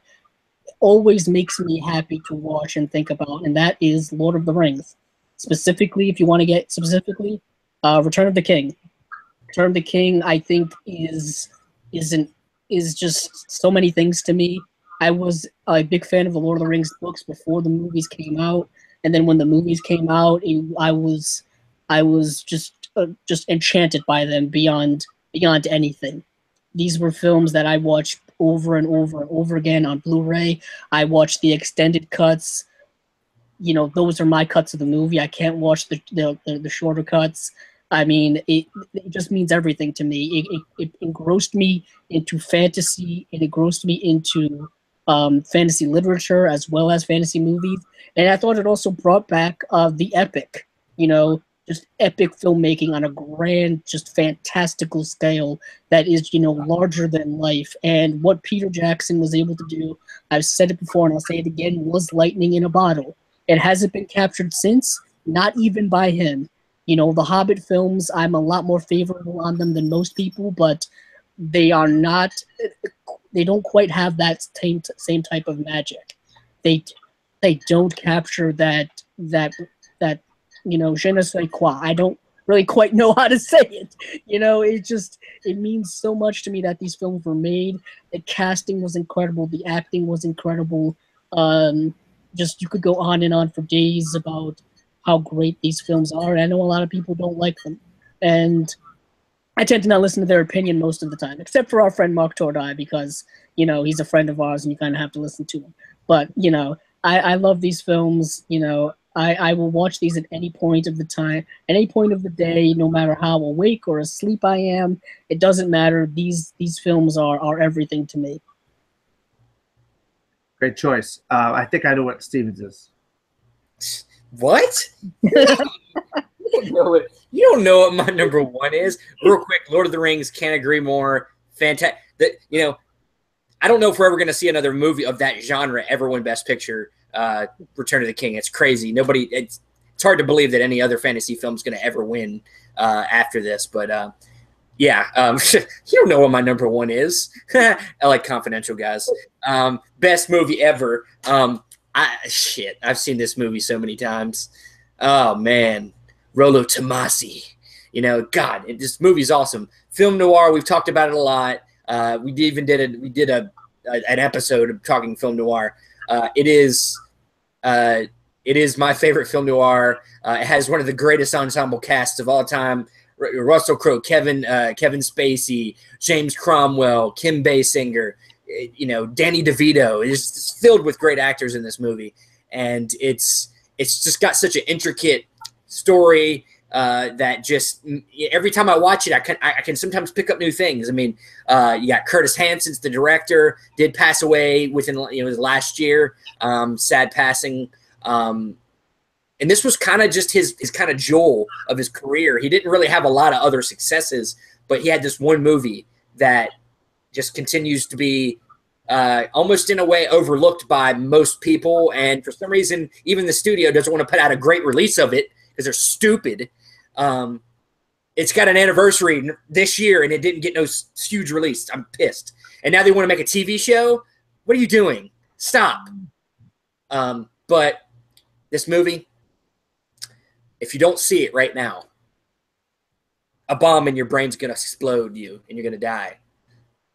always makes me happy to watch and think about, and that is Lord of the Rings. Specifically, if you want to get specifically, Return of the King. Return of the King, I think, is just so many things to me. I was a big fan of the Lord of the Rings books before the movies came out, and then when the movies came out, I was just enchanted by them beyond anything. These were films that I watched over and over again on Blu-ray. I watched the extended cuts. You know, those are my cuts of the movie. I can't watch the shorter cuts. I mean, it just means everything to me. It engrossed me into fantasy. It engrossed me into fantasy literature as well as fantasy movies. And I thought it also brought back the epic, you know, just epic filmmaking on a grand, just fantastical scale that is, you know, larger than life. And what Peter Jackson was able to do, I've said it before and I'll say it again, was lightning in a bottle. It hasn't been captured since, not even by him. You know, the Hobbit films, I'm a lot more favorable on them than most people, but they don't quite have that same type of magic. They don't capture that you know, je ne sais quoi. I don't really quite know how to say it. You know, it means so much to me that these films were made. The casting was incredible. The acting was incredible. Just you could go on and on for days about how great these films are. And I know a lot of people don't like them. And I tend to not listen to their opinion most of the time, except for our friend Mark Tordai, because, you know, he's a friend of ours and you kind of have to listen to him. But, you know, I love these films. You know, I will watch these at any point of the time, at any point of the day, no matter how awake or asleep I am. It doesn't matter. These films are everything to me. Great choice. I think I know what Stevens is. What? You don't know what my number one is. Real quick, Lord of the Rings, can't agree more. Fantastic. You know, I don't know if we're ever going to see another movie of that genre ever win Best Picture. Return of the King. It's crazy. It's hard to believe that any other fantasy film is going to ever win after this. But yeah, you don't know what my number one is. I like Confidential, guys. Best movie ever. I've seen this movie so many times. Oh man, Rollo Tomasi. You know, God, this movie's awesome. Film noir. We've talked about it a lot. We did an episode of talking film noir. It is my favorite film noir. It has one of the greatest ensemble casts of all time. Russell Crowe, Kevin Spacey, James Cromwell, Kim Basinger, you know, Danny DeVito. It's filled with great actors in this movie, and it's just got such an intricate story that just every time I watch it, I can sometimes pick up new things. I mean, you got Curtis Hansen's the director, did pass away within his last year, sad passing. And this was kind of just his kind of jewel of his career. He didn't really have a lot of other successes, but he had this one movie that just continues to be almost in a way overlooked by most people. And for some reason, even the studio doesn't want to put out a great release of it because they're stupid. It's got an anniversary this year, and it didn't get no huge release. I'm pissed. And now they want to make a TV show? What are you doing? Stop. But this movie, if you don't see it right now, a bomb in your brain's going to explode you and you're going to die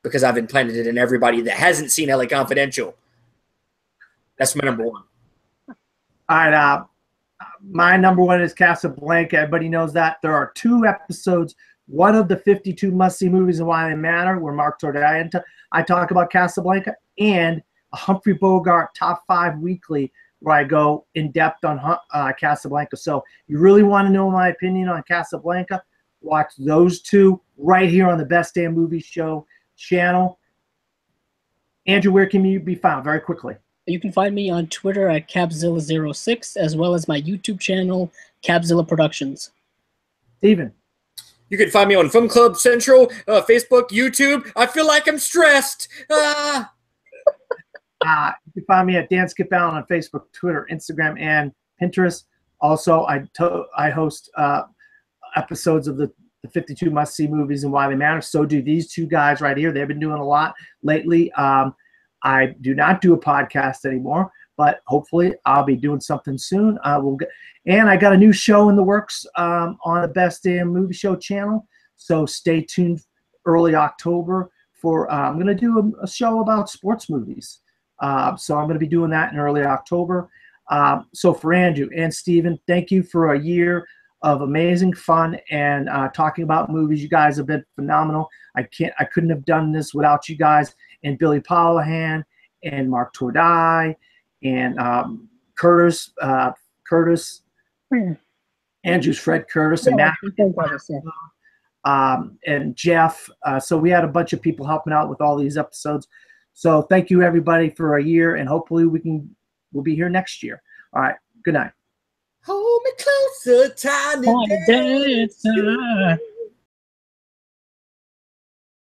because I've implanted it in everybody that hasn't seen LA Confidential. That's my number one. All right. My number one is Casablanca. Everybody knows that. There are 2 episodes, one of the 52 must-see movies and why they matter, where Mark Tordai and I talk about Casablanca, and a Humphrey Bogart top 5 weekly where I go in depth on Casablanca. So you really want to know my opinion on Casablanca, watch those 2 right here on the Best Damn Movie Show channel. Andrew, where can you be found very quickly? You can find me on Twitter at Cabzilla06, as well as my YouTube channel, Cabzilla Productions. Steven. You can find me on Film Club Central, Facebook, YouTube. I feel like I'm stressed. You can find me at Dan Skip Allen on Facebook, Twitter, Instagram, and Pinterest. Also, I host episodes of the 52 must-see movies and why they matter. So do these 2 guys right here. They've been doing a lot lately. I do not do a podcast anymore, but hopefully I'll be doing something soon. And I got a new show in the works on the Best Damn Movie Show channel. So stay tuned early October for I'm going to do a show about sports movies. So I'm going to be doing that in early October. So for Andrew and Steven, thank you for a year of amazing fun and talking about movies. You guys have been phenomenal. I couldn't have done this without you guys, and Billy Polahan and Mark Tordai and Curtis, Andrew's Fred Curtis, and Matt, and Jeff. So we had a bunch of people helping out with all these episodes. So thank you everybody for a year, and hopefully we'll be here next year. All right, good night. Hold me closer, tiny dancer.